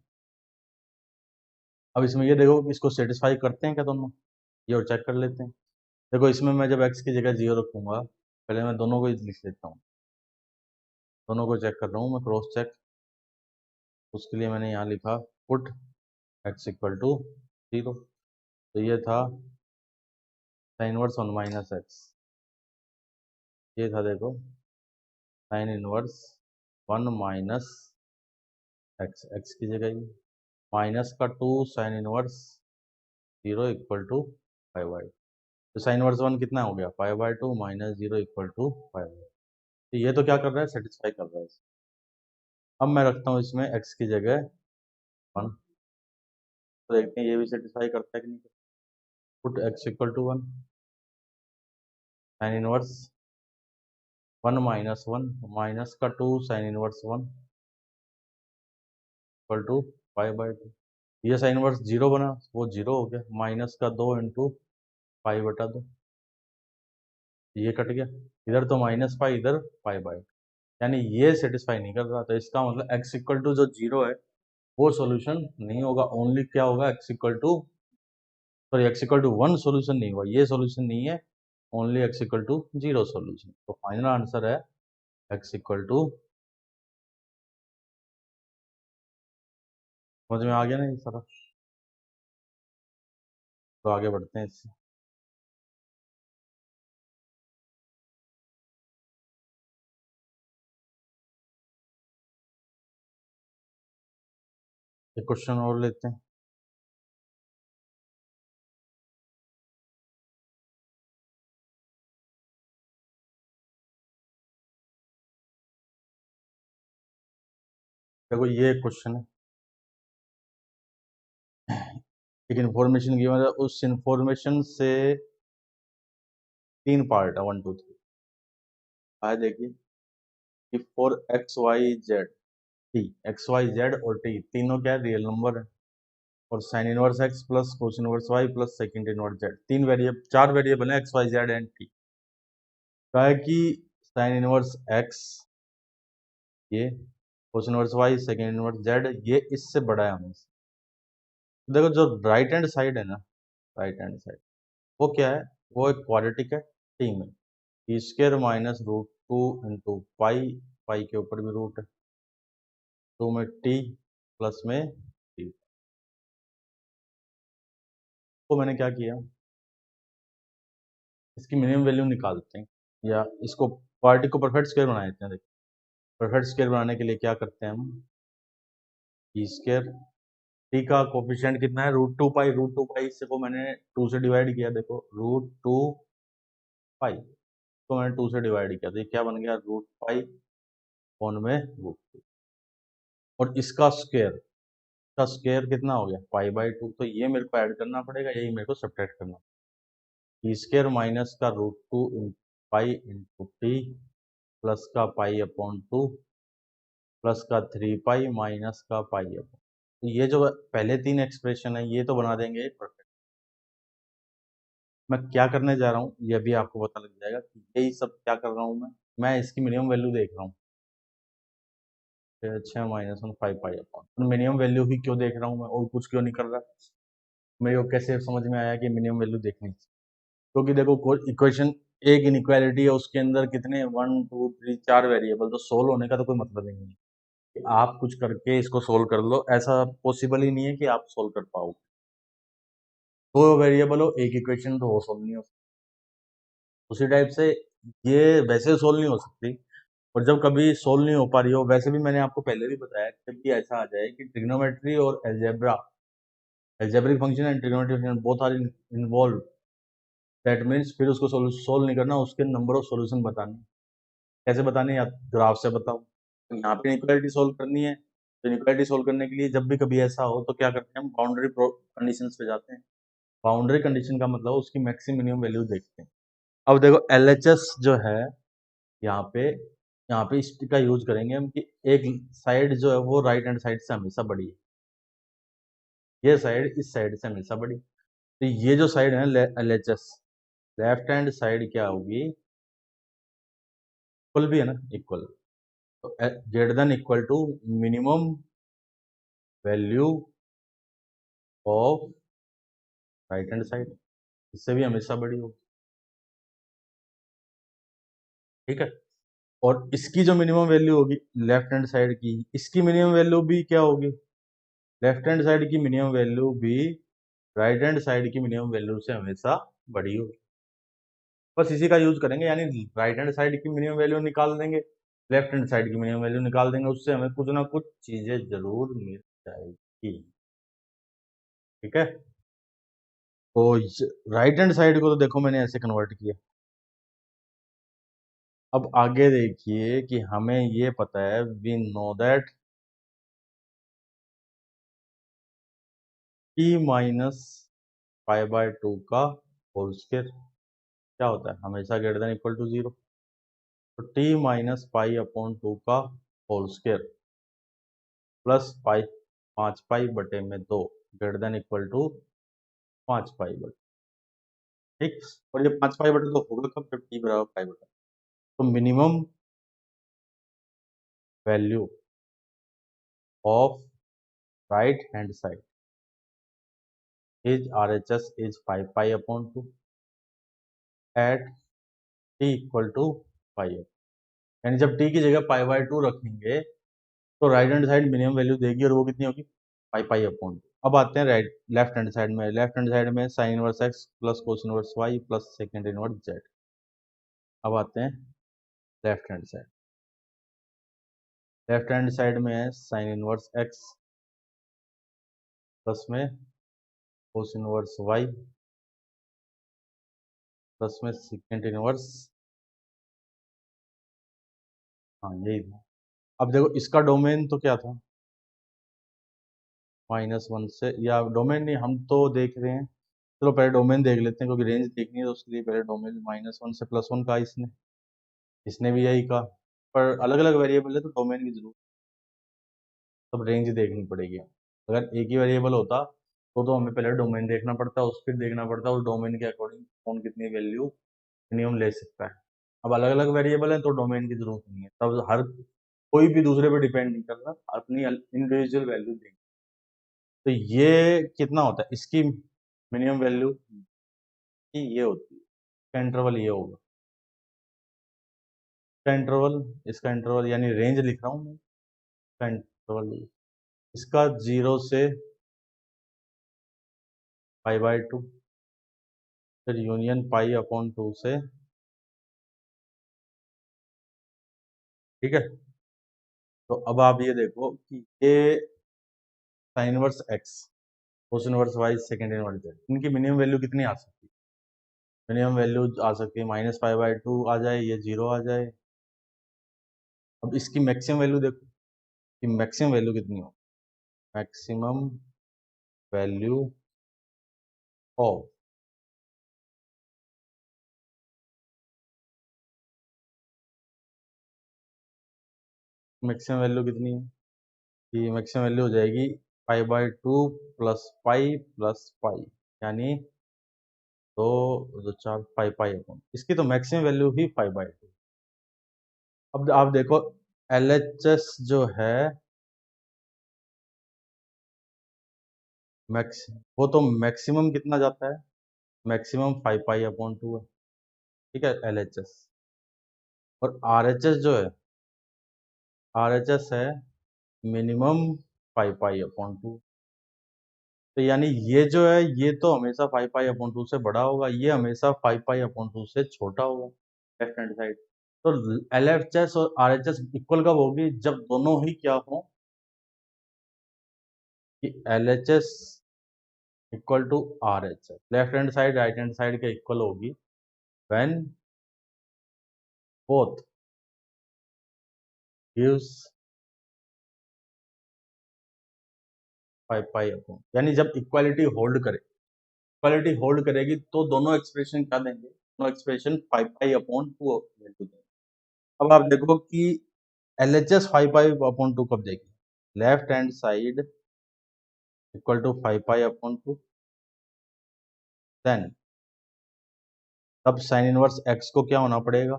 अब इसमें ये देखो इसको सेटिस्फाई करते हैं क्या दोनों, ये और चेक कर लेते हैं। देखो इसमें मैं जब x की जगह 0 रखूंगा, पहले मैं दोनों को ही लिख लेता हूँ, दोनों को चेक कर रहा हूँ मैं, क्रॉस चेक, उसके लिए मैंने यहाँ लिखा पुट x इक्वल टू 0, तो ये था साइन इनवर्स 1 माइनस एक्स, ये था देखो sign inverse 1 minus x, x की जगह ही माइनस का 2 साइन इनवर्स 0 इक्वल टू 5/2, तो साइन इनवर्स 1 कितना हो गया 5/2 माइनस 0 इक्वल टू 5/2, तो ये तो क्या कर रहा है, सेटिस्फाई कर रहा है। अब मैं रखता हूँ इसमें x की जगह 1, तो देखते हैं ये भी सेटिस्फाई करता है कि नहीं, put x equal to 1, sine inverse 1 minus 1 minus का 2 साइन इनवर्स 1 इक्वल टू 5/2, ये साइन इनवर्स 0 बना, वो 0 हो गया, माइनस का 2 इंटू 5/2, ये कट गया, इधर तो माइनस पाई, इधर 5/2, यानी ये सेटिस्फाई नहीं कर रहा, तो इसका मतलब x इक्वल टू जो 0 है वो सॉल्यूशन नहीं होगा, ओनली क्या होगा x equal to, sorry x equal to 1 solution नहीं होगा, ये सॉल्यूशन नहीं है, only x equal to 0 solution. तो फाइनल आंसर है x इक्वल टू, समझ में आ गया ना ये सारा, तो आगे बढ़ते हैं इससे। एक क्वेश्चन और लेते हैं। देखो ये क्वेश्चन है, एक इन्फॉर्मेशन गिवन है, उस इन्फॉर्मेशन से 3 पार्ट है, 1 2 3, आए देखिए कि for x y z t, x y z और टी तीनों क्या है, रियल नंबर है, और sine inverse x plus cos inverse y plus second inverse z, 4 variable है, x y z and t. कहा है कि साइन इनवर्स एक्स ये, cos inverse y, second inverse z ये इससे बड़ा है हमेशा। देखो जो राइट हैंड साइड है ना, राइट हैंड साइड वो क्या है, वो एक क्वाड्रेटिक है, टी में t square minus √2 into pi, pi के ऊपर भी रूट है, 2 में टी प्लस में टी। तो मैंने क्या किया, इसकी मिनिमम वैल्यू निकालते हैं, या इसको पार्टी को परफेक्ट स्क्वायर बना देते हैं। देखिए, परफेक्ट स्क्वायर बनाने के लिए क्या करते हैं हम, ई स्क्वायर, टी का कोफिशिएंट कितना है, √2 पाई, √2 पाई इससे को मैंने 2 से डिवाइड किया, देखो √2 पाई तो मैंने 2 से डिवाइड किया, तो ये क्या बन गया, √पाई वन में √2, और इसका स्क्वायर कितना हो गया, पाई/2, तो ये मेरे को ऐड करना पड़ेगा, यही मेरे को सब्ट्रैक्ट करना, ई स्क्वायर माइनस का √2 पाई × टी प्लस का पाई/2 प्लस का 3 पाई माइनस का पाई/, तो ये जो पहले 3 एक्सप्रेशन है ये तो बना देंगे परफेक्ट। मैं क्या करने जा रहा हूँ ये भी आपको पता लग जाएगा कि यही सब क्या कर रहा हूँ मैं इसकी मिनिमम वैल्यू देख रहा हूँ, 6 -1 5 पाई/, मिनिमम वैल्यू ही क्यों देख रहा हूँ मैं, और कुछ क्यों नहीं कर रहा, मेरे को कैसे समझ में आया कि मिनिमम वैल्यू देखनी चाहिए, क्योंकि देखो इक्वेशन एक इनइक्वालिटी है, उसके अंदर कितने 1 2 3 4 वेरिएबल, तो सोल्व होने का तो कोई मतलब ही नहीं है कि आप कुछ करके इसको सोल्व कर लो, ऐसा पॉसिबल ही नहीं है कि आप सोल्व कर पाओ, दो वेरिएबल हो एक इक्वेशन तो वो सोल्व नहीं हो सकती, उसी टाइप से ये वैसे सोल्व नहीं हो सकती, और जब कभी सोल्व नहीं हो पा रही हो, वैसे भी मैंने आपको पहले भी बताया कि जब भी ऐसा आ जाए कि ट्रिग्नोमेट्री और algebraic function and trigonometry function both are involve, that means फिर उसको सोल्व नहीं करना, उसके नंबर ऑफ सॉल्यूशन बताने, कैसे बताने, या ग्राफ से बताओ, तो यहाँ पे इक्वालिटी सोल्व करनी है, तो इक्वालिटी सोल्व करने के लिए जब भी कभी ऐसा हो तो क्या करते हैं हम, बाउंड्री कंडीशंस पे जाते हैं, बाउंड्री कंडीशन का मतलब उसकी मैक्सिमम मिनिमम वैल्यू देखते हैं। अब देखो एलएचएस जो है, यहाँ पे इसका यूज करेंगे हम कि एक साइड जो है वो राइट हैंड साइड से हमेशा बड़ी है, ये साइड इस साइड से हमेशा बड़ी, तो ये जो साइड है एलएचएस, लेफ्ट हैंड साइड क्या होगी, इक्वल भी है ना, इक्वल, तो greater than equal to minimum value of right hand side, इससे भी हमेशा बड़ी होगी, ठीक है, और इसकी जो मिनिमम वैल्यू होगी लेफ्ट हैंड साइड की, इसकी मिनिमम वैल्यू भी क्या होगी, लेफ्ट हैंड साइड की मिनिमम वैल्यू भी राइट हैंड साइड की मिनिमम वैल्यू से हमेशा बड़ी होगी, बस इसी का यूज करेंगे, यानी राइट हैंड साइड की मिनिमम वैल्यू निकाल देंगे, लेफ्ट हैंड साइड की मिनिमम वैल्यू निकाल देंगे, उससे हमें कुछ ना कुछ चीजें जरूर मिल जाएगी, ठीक है, तो राइट हैंड साइड को तो देखो मैंने ऐसे कन्वर्ट किया, अब आगे देखिए कि हमें ये पता है, we know that t minus pi का होल स्क्वायर क्या होता है, हमेशा ग्रेटर देन इक्वल टू 0, तो t माइनस पाई/2 का whole square plus pi 5 pi greater than equal to 5 pi/, ठीक, और ये 5 पाई/2 तो होगा कब, जब t बराबर पाई/2, तो minimum value of right hand side is RHS is 5 pi at t equal to pi, यानी जब t की जगह पाई/2 रखेंगे तो right hand side minimum value देगी, और वो कितनी होगी, 5 पाई/2। अब आते हैं राइट लेफ्ट हैंड साइड में, लेफ्ट हैंड साइड में sign inverse x plus cos inverse y plus second inverse z। अब आते हैं left hand side, left hand side में है साइन इनवर्स x प्लस में कोस इनवर्स y प्लस में second inverse, हाँ यही था। अब देखो इसका डोमेन तो क्या था, -1 से, या डोमेन नहीं, हम तो देख रहे हैं, चलो पहले डोमेन देख लेते हैं, क्योंकि रेंज देखनी है तो उसके लिए पहले डोमेन, -1 से +1 का इसने भी यही कहा, पर अलग अलग वेरिएबल है तो डोमेन की जरूरत, तब रेंज देखनी पड़ेगी, अगर एक ही वेरिएबल होता तो हमें पहले डोमेन देखना पड़ता, उस फिर देखना पड़ता उस डोमेन के अकॉर्डिंग कौन कितनी वैल्यू मिनिमम ले सकता है, अब अलग अलग वेरिएबल है तो डोमेन की जरूरत नहीं है, तब हर कोई भी दूसरे पे डिपेंड नहीं करना, अपनी इंडिविजुअल वैल्यू देंगे, तो ये कितना होता है, इसकी मिनिमम वैल्यू ये होती है, इसका इंटरवल ये होगा, इसका इंटरवल यानी रेंज लिख रहा हूँ मैं, इसका इंटरवल इसका 0 से पाई/2, फिर यूनियन पाई अपॉन 2 से, ठीक है। तो अब आप ये देखो कि ये sine inverse x, cos inverse y, sec inverse z, इनकी मिनिमम वैल्यू कितनी आ सकती है? मिनिमम वैल्यू आ सकती है -π/2 आ जाए, ये 0 आ जाए। अब इसकी मैक्सिमम वैल्यू देखो कि मैक्सिमम वैल्यू कितनी हो, maximum value of maximum value कितनी है कि मैक्सिमम वैल्यू हो जाएगी π/2 प्लस पाई प्लस पाई, यानी 2 2 4 पाई अपॉन, इसकी तो मैक्सिमम वैल्यू ही 5/2। अब आप देखो LHS जो है मैक्स, वो तो मैक्सिमम कितना जाता है, मैक्सिमम 5π/2 है, ठीक है LHS। और RHS जो है, RHS है मिनिमम 5π/2। तो यानी ये जो है ये तो हमेशा 5π/2 से बड़ा होगा, ये हमेशा 5π/2 से छोटा होगा लेफ्ट हैंड साइड। तो LHS और RHS इक्वल कब होगी, जब दोनों ही क्या हो कि LHS equal to RHS, left hand side right hand side के इक्वल होगी व्हेन बोथ गिव्स 5π/, यानी जब इक्वालिटी होल्ड करे, इक्वालिटी होल्ड करेगी तो दोनों एक्सप्रेशन क्या देंगे, दोनों एक्सप्रेशन 5π/2 वैल्यू देंगे। अब आप देखो कि LHS 5π/2 कब देगी, left hand side equal to 5π/2, then तब साइन इनवर्स x को क्या होना पड़ेगा,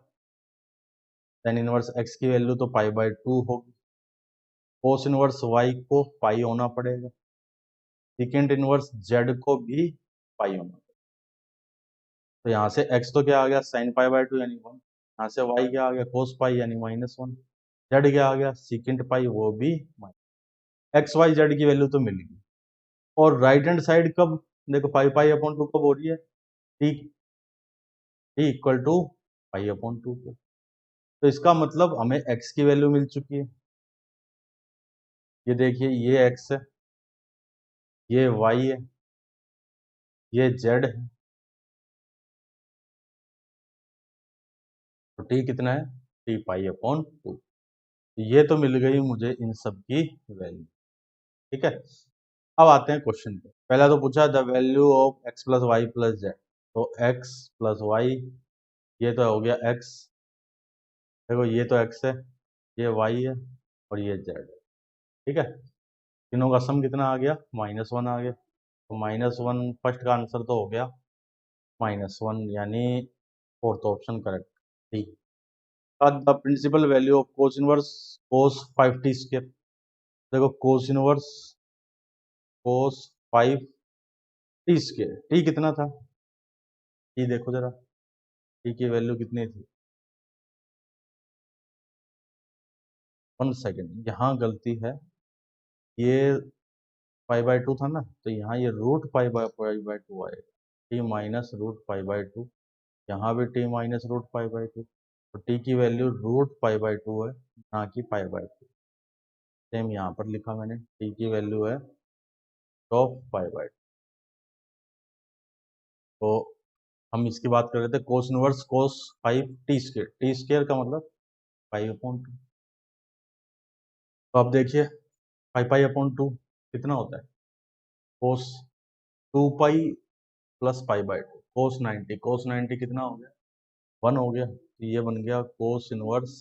साइन इनवर्स x की वैल्यू तो π/2 होगी, कोस इनवर्स y को पाई होना पड़ेगा, सेकेंड इनवर्स z को भी पाई होना पड़ेगा। तो यहाँ से x तो क्या आ गया साइन π/2 यानी 1, यहाँ से y क्या आ गया कोस पाई यानी -1, z क्या आ गया सेकेंड पाई वो भी x y z की वैल्यू तो मिल गई। और राइट हैंड साइड कब, देखो 5π/2 कब हो रही है, t इक्वल टू π/2 पे। तो इसका मतलब हमें x की वैल्यू मिल चुकी है, ये देखिए ये x है, ये y है, ये z है, तो t कितना है, t π/2। ये तो मिल गई मुझे इन सब की वैल्यू, ठीक है। अब आते हैं क्वेश्चन पे, पहला तो पूछा the value of x plus y plus z, तो x प्लस वाई, ये तो हो गया x, देखो ये तो x है, ये y है और ये z है, ठीक है। तीनों का सम कितना आ गया, -1 आ गया, तो -1 फर्स्ट का आंसर तो हो गया -1, यानी फोर्थ ऑप्शन करेक्ट, ठीक। The principal value of cos inverse cos 5t square, देखो cos inverse cos 5t square, t कितना था, टी देखो जरा, टी की वैल्यू कितनी थी, 1 सेकेंड, यहाँ गलती है, ये 5/2 था ना, तो यहाँ ये √5/2 आएगा, टी माइनस √5/2, यहाँ भी टी माइनस √5/2, तो टी की वैल्यू √5/2 है, यहाँ की 5/2, सेम यहाँ पर लिखा मैंने, टी की वैल्यू है ऑफ 5/2। तो हम इसकी बात कर रहे थे कोस inverse cos 5t square, T square का मतलब 5/2। तो अब देखिए 5π/2 कितना होता है, कोस 2π प्लस 5/2, कोस 90 कितना हो गया, 1 हो गया, तो ये बन गया कोस इनवर्स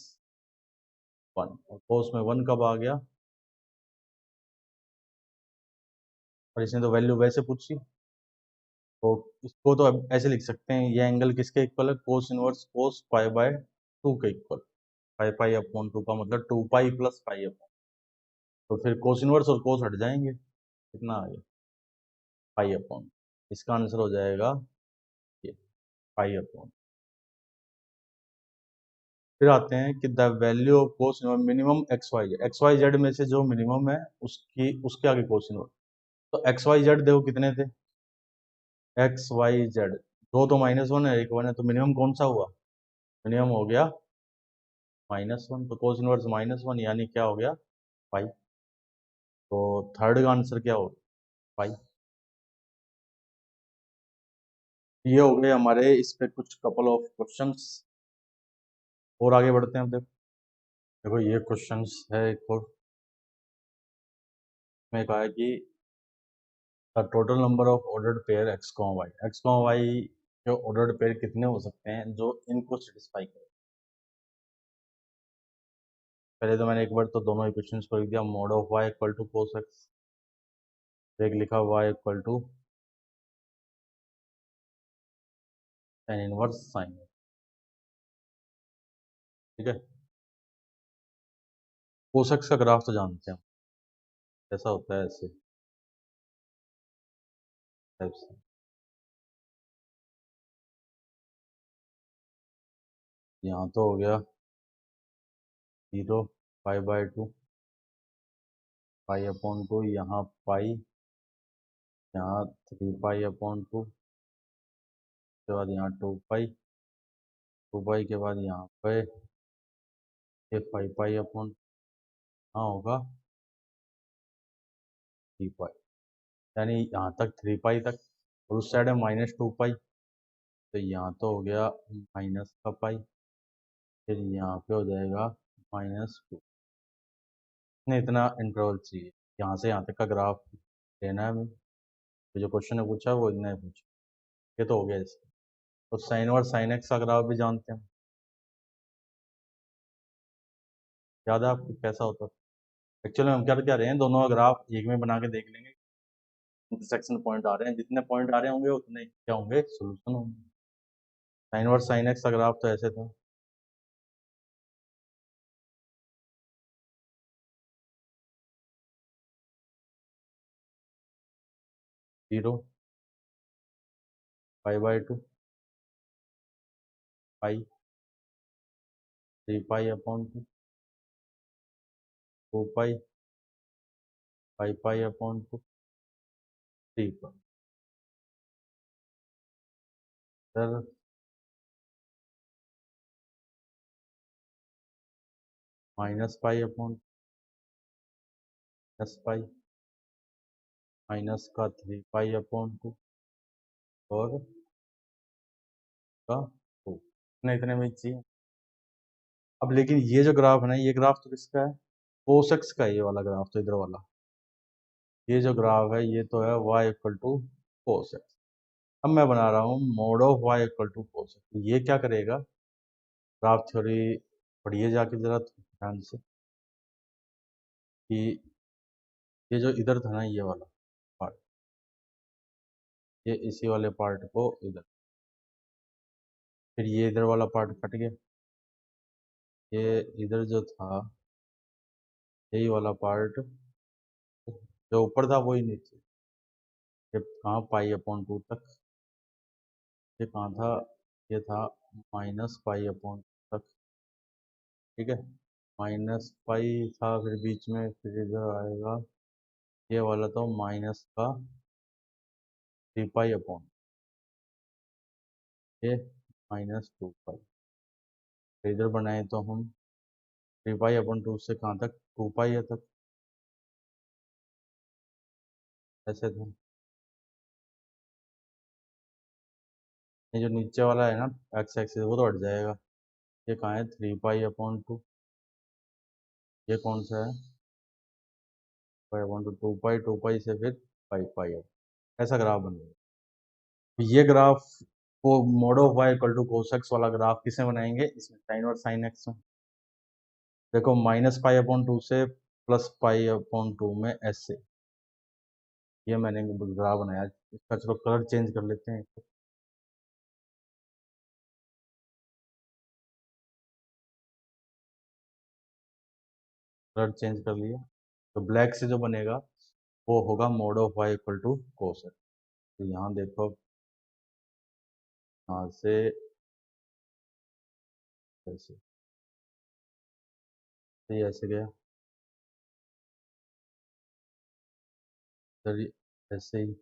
1, और कोस में 1 कब आ गया, और इसने तो वैल्यू वैसे पूछी, तो इसको तो अब ऐसे लिख सकते हैं, ये एंगल किसके इक्वल है, कोस इनवर्स कोस π/2 के इक्वल, 5π/2 का मतलब 2π प्लस पाई, तो फिर कोस इनवर्स और कोस हट जाएंगे, कितना आ गया π/, इसका आंसर हो जाएगा ये π/। फिर आते हैं कि the value of cos minimum x y z में से जो मिनिमम है उसकी उसके आगे कोस इनवर्स, तो एक्स वाई जेड देखो कितने थे, एक्स वाई जेड दो तो -1 है, एक 1 है, तो मिनिमम कौन सा हुआ? मिनिमम हो गया -1, तो कोस इनवर्स -1 यानी क्या हो गया? पाई। तो थर्ड का आंसर क्या होगा? पाई। ये हो गए हमारे इस पे कुछ कपल ऑफ क्वेश्चंस। और आगे बढ़ते हैं। अब देखो देखो ये क्वेश्चंस है एक और में कहा है कि the total number of ordered pair x, y जो ऑर्डर्ड पेयर कितने हो सकते हैं जो इनको सेटिस्फाई करें। पहले तो मैंने एक बार तो दोनों इक्वेशंस को लिख दिया, mod of y equal to cos x, एक लिखा y equal to tan inverse sine. ठीक है, कोस एक्स का ग्राफ तो जानते हैं कैसा होता है, ऐसे टाइप से। यहाँ तो हो गया 0 पाई/2 पाई/2, यहाँ पाई, यहाँ 3 पाई/2, उसके बाद यहाँ 2 पाई के बाद यहाँ पे ये 5 पाई/, हाँ होगा 3 पाई, यानी यहाँ तक 3 पाई तक, और उस साइड है -2 पाई, तो यहाँ तो हो गया -का पाई, फिर यहाँ पे हो जाएगा -2। नहीं, इतना इंटरवल चाहिए, यहाँ से यहाँ तक का ग्राफ लेना है हमें। तो जो क्वेश्चन ने पूछा वो इतना ही पूछा, ये तो हो गया इसका। तो साइन और साइन एक्स का ग्राफ भी जानते हैं, याद है आपको कैसा होता है? एक्चुअली हम क्या क्या रहे हैं, दोनों का ग्राफ एक में बना के देख लेंगे, इंटरसेक्शन पॉइंट आ रहे हैं, जितने पॉइंट आ रहे होंगे उतने क्या होंगे, सोल्यूशन होंगे। साइन और साइन एक्स का ग्राफ तो ऐसे था, 0 पाई/2 पाई, 3 पाई/2, 2 पाई, 5 पाई/2, 3 पाई। सर -पाई/, +पाई, माइनस का 3 पाई/2 और का 2, इतने इतने में चाहिए। अब लेकिन ये जो ग्राफ है ना, ये ग्राफ तो किसका है? कोस एक्स का, ये वाला ग्राफ तो इधर वाला, ये जो ग्राफ है ये तो है y equal to cos x. अब मैं बना रहा हूँ mod of y equal to cos x. ये क्या करेगा, ग्राफ थ्योरी पढ़िए जाके जरा ध्यान से, कि ये जो इधर था ना, ये वाला पार्ट, ये इसी वाले पार्ट को इधर, फिर ये इधर वाला पार्ट कट गया, ये इधर जो था यही वाला पार्ट, जो ऊपर था वही नीचे, ये कहाँ पाई/2 तक, ये कहाँ था, ये था -पाई/2 तक। ठीक है, -पाई था, फिर बीच में, फिर इधर आएगा ये वाला, तो माइनस का 3 पाई/, ये -2 पाई, फिर इधर बनाए तो हम 3 पाई/2 से कहाँ तक, 2 पाई तक, ऐसे था। ये जो नीचे वाला है ना एक्स एक्सिस, वो तो हट जाएगा, ये कहाँ है 3 पाई/2, ये कौन सा है पाई/2, 2 पाई, 2 पाई से फिर 5 पाई, ऐसा ग्राफ बनेगा। ये ग्राफ को mod of y equal to cos x वाला ग्राफ किसमें बनाएंगे, इसमें साइन और साइन एक्स में। देखो -पाई/2 से +पाई/2 में ऐसे, ये मैंने ग्राफ बनाया। इसका चलो कलर चेंज कर लेते हैं, कलर चेंज कर लिया, तो ब्लैक से जो बनेगा वो होगा mod of y equal to cos x. तो यहाँ देखो, यहाँ से ऐसे, तो ये ऐसे गया, फिर ऐसे ही,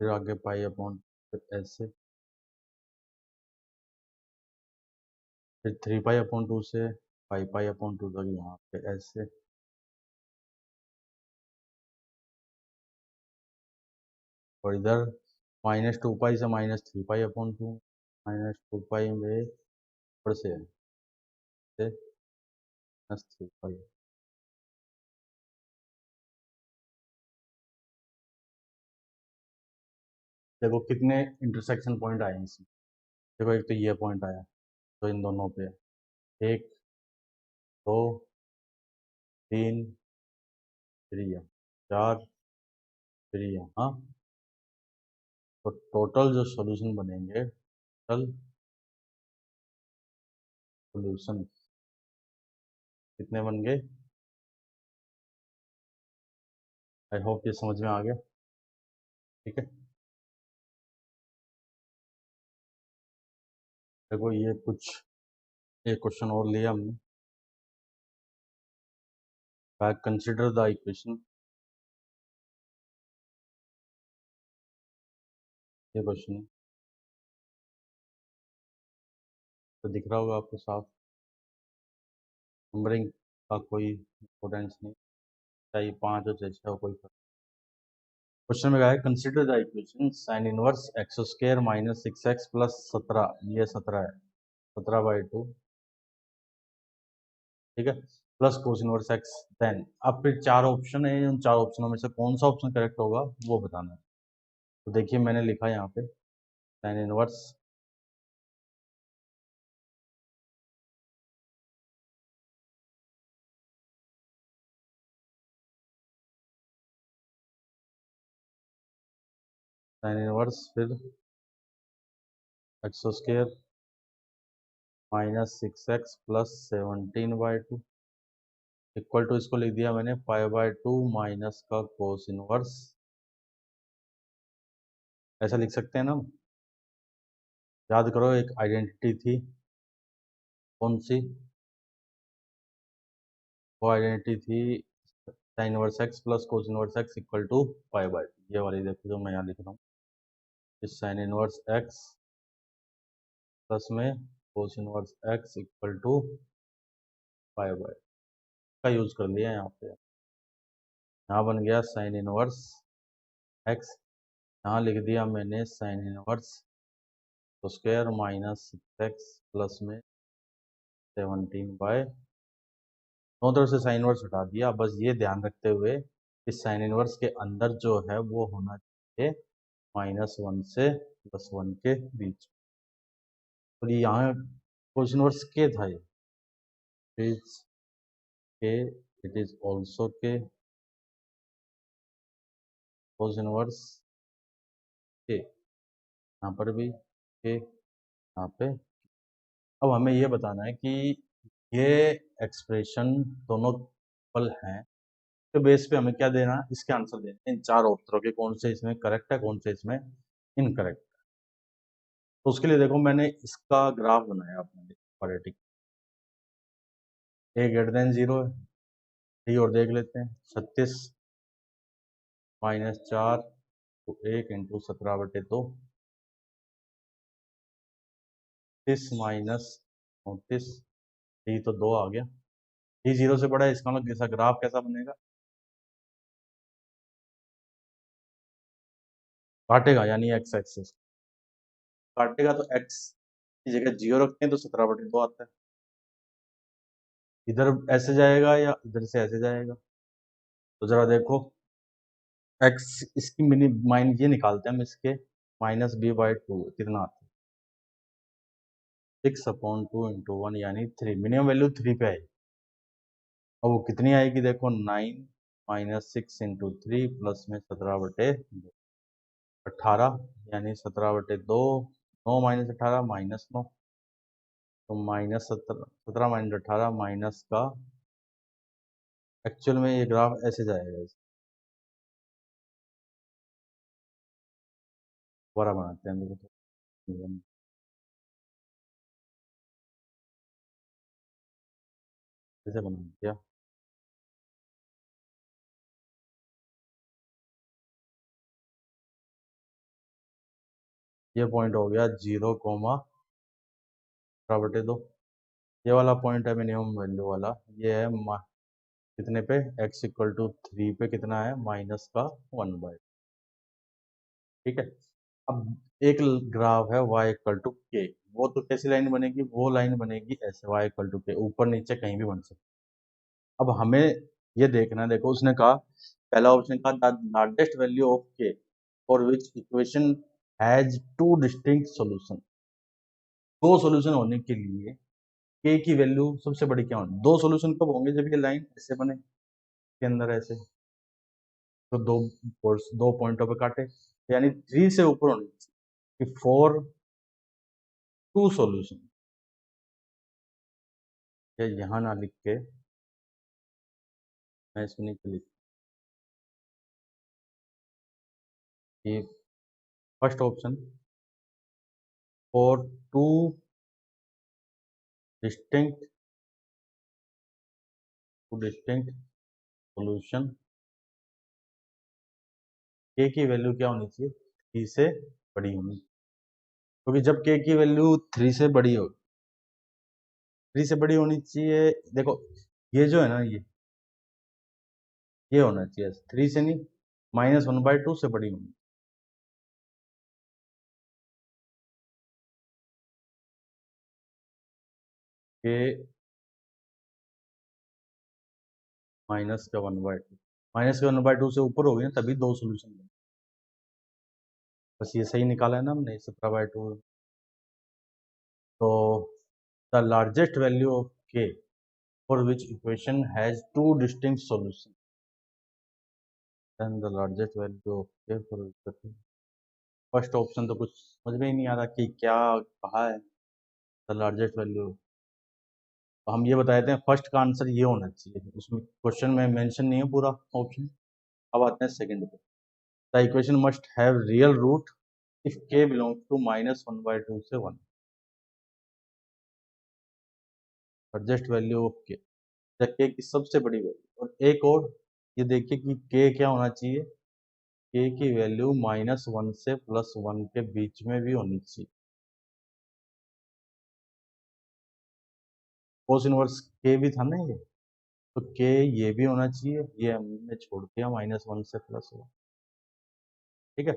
फिर आगे पाई अपॉन ऐसे, फिर 3 पाई अपॉन 2 से 5 पाई अपॉन 2 तक यहाँ पे ऐसे, और इधर -2 पाई से -3 पाई अपॉन 2, -2 पाई में ऊपर से -3 पाई। देखो कितने इंटरसेक्शन पॉइंट आए हैं इसमें। देखो एक तो ये पॉइंट आया तो इन दोनों पे 1 2 3 3 4 3 हाँ। तो टोटल जो सॉल्यूशन बनेंगे, टोटल सॉल्यूशन कितने बन गए? आई होप ये समझ में आ गया। ठीक है, देखो ये कुछ एक क्वेश्चन और लिया हमने, कंसिडर द इक्वेशन, ये क्वेश्चन है तो दिख रहा होगा आपको साफ। नंबरिंग का कोई इम्पोर्टेंस नहीं, चाहे 5 हो चाहे 6 हो, कोई फर्क। क्वेश्चन में कहा है consider the equation sine inverse x square minus 6x plus 17, ये 17 है, 17/2, ठीक है, plus cos inverse x. Then अब फिर 4 ऑप्शन है, उन 4 ऑप्शनों में से कौन सा ऑप्शन करेक्ट होगा वो बताना है। तो देखिए मैंने लिखा यहाँ पे साइन इनवर्स फिर x square minus 6x plus 17/2 equal to, इसको लिख दिया मैंने 5/2 माइनस का कोस इनवर्स, ऐसा लिख सकते हैं ना। याद करो एक आइडेंटिटी थी, कौन सी? वो आइडेंटिटी थी sine inverse x plus cos inverse x equal to 5/2, ये वाली देखो जो मैं यहाँ लिख रहा हूँ, इस साइन इनवर्स एक्स प्लस में cos inverse x equal to 5/2 का यूज कर लिया यहाँ पे। यहाँ बन गया साइन इनवर्स एक्स, यहाँ लिख दिया मैंने sine inverse square minus 6x plus में 17/, दोनों तरफ से साइन इनवर्स हटा दिया। बस ये ध्यान रखते हुए इस साइन इनवर्स के अंदर जो है वो होना चाहिए -1 से +1 के बीच। और ये यहाँ कोस इनवर्स के था, ये इज के, इट इज ऑल्सो के, कोस इनवर्स के, यहाँ पर भी के, यहाँ पे। अब हमें ये बताना है कि ये एक्सप्रेशन दोनों इक्वल हैं, तो बेस पे हमें क्या देना है, इसके आंसर देना है इन 4 उत्तरों के, कौन से इसमें करेक्ट है कौन से इसमें इनकरेक्ट। तो उसके लिए देखो मैंने इसका ग्राफ बनाया अपने क्वाड्रेटिक, ए ग्रेटर देन 0 है, ठीक, और देख लेते हैं 36 -4 तो 1 इंटू 17/2, 30 माइनस 29, ये तो 2 आ गया, ये 0 से बड़ा है, इसका मतलब जैसा ग्राफ कैसा बनेगा, काटेगा, यानी एक्स एक्सिस काटेगा, तो एक्स की जगह 0 रखते हैं तो 17/2 आता है। इधर ऐसे जाएगा या इधर से ऐसे जाएगा, तो जरा देखो एक्स, इसकी मिनी माइन ये निकालते हैं हम, इसके -b/2 कितना आता है, 6/2 इंटू 1 यानी 3, मिनिमम वैल्यू 3 पे आएगी। और वो कितनी आएगी देखो, 9 -6 इंटू 3 प्लस में 17/2, 18, यानी 17/2, 9 -18 -9, तो -17, 17 -18 माइनस का, एक्चुअल में ये ग्राफ ऐसे जाएगा, दोबारा बनाते हैं देखो, तो कैसे बनाते हैं, ये पॉइंट हो गया 0,2। ये वाला पॉइंट है मिनिमम वैल्यू वाला, ये है कितने पे, x इक्वल टू 3 पे कितना है, -1/, ठीक है। अब एक ग्राफ है y इक्वल टू के, वो तो कैसी लाइन बनेगी, वो लाइन बनेगी ऐसे y इक्वल टू के, ऊपर नीचे कहीं भी बन सकती। अब हमें ये देखना है, देखो उसने कहा, पहला ऑप्शन कहा the largest value of k for which equation has two distinct solution. दो सॉल्यूशन होने के लिए के की वैल्यू सबसे बड़ी क्या होनी, दो सॉल्यूशन कब होंगे, जब ये लाइन ऐसे बने के अंदर ऐसे, तो दो पॉइंटों पे काटे, यानी 3 से ऊपर होनी चाहिए कि फॉर टू सॉल्यूशन। या यहाँ ना लिख के मैं इसमें नीचे लिख कि first option for to distinct solution के की वैल्यू क्या होनी चाहिए, 3 से बड़ी होनी, क्योंकि जब के की वैल्यू 3 से बड़ी हो, 3 से बड़ी होनी चाहिए, देखो ये जो है ना, ये होना चाहिए 3 से नहीं, -1/2 से बड़ी होनी। के -1/2, -1/2 से ऊपर हो गई ना, तभी दो सोल्यूशन बने। बस ये सही निकाला है ना हमने, 17/2। तो the largest value of k for which equation has two distinct solution, then the largest value of k for equation, first option तो कुछ समझ में ही नहीं आ रहा कि क्या कहा है, द लार्जेस्ट वैल्यू। तो हम ये बता देते हैं फर्स्ट का आंसर ये होना चाहिए, उसमें क्वेश्चन में मेंशन नहीं है पूरा ऑप्शन। अब आते हैं सेकंड पे, the equation must have real root if k belongs to -1/2 से 1, लार्जेस्ट वैल्यू ऑफ k, के की सबसे बड़ी वैल्यू। और एक और ये देखिए कि के क्या होना चाहिए, के की वैल्यू -1 से +1 के बीच में भी होनी चाहिए। कोस इनवर्स के भी था ना ये, तो के ये भी होना चाहिए, ये हमने छोड़ दिया -1 से +1, ठीक है।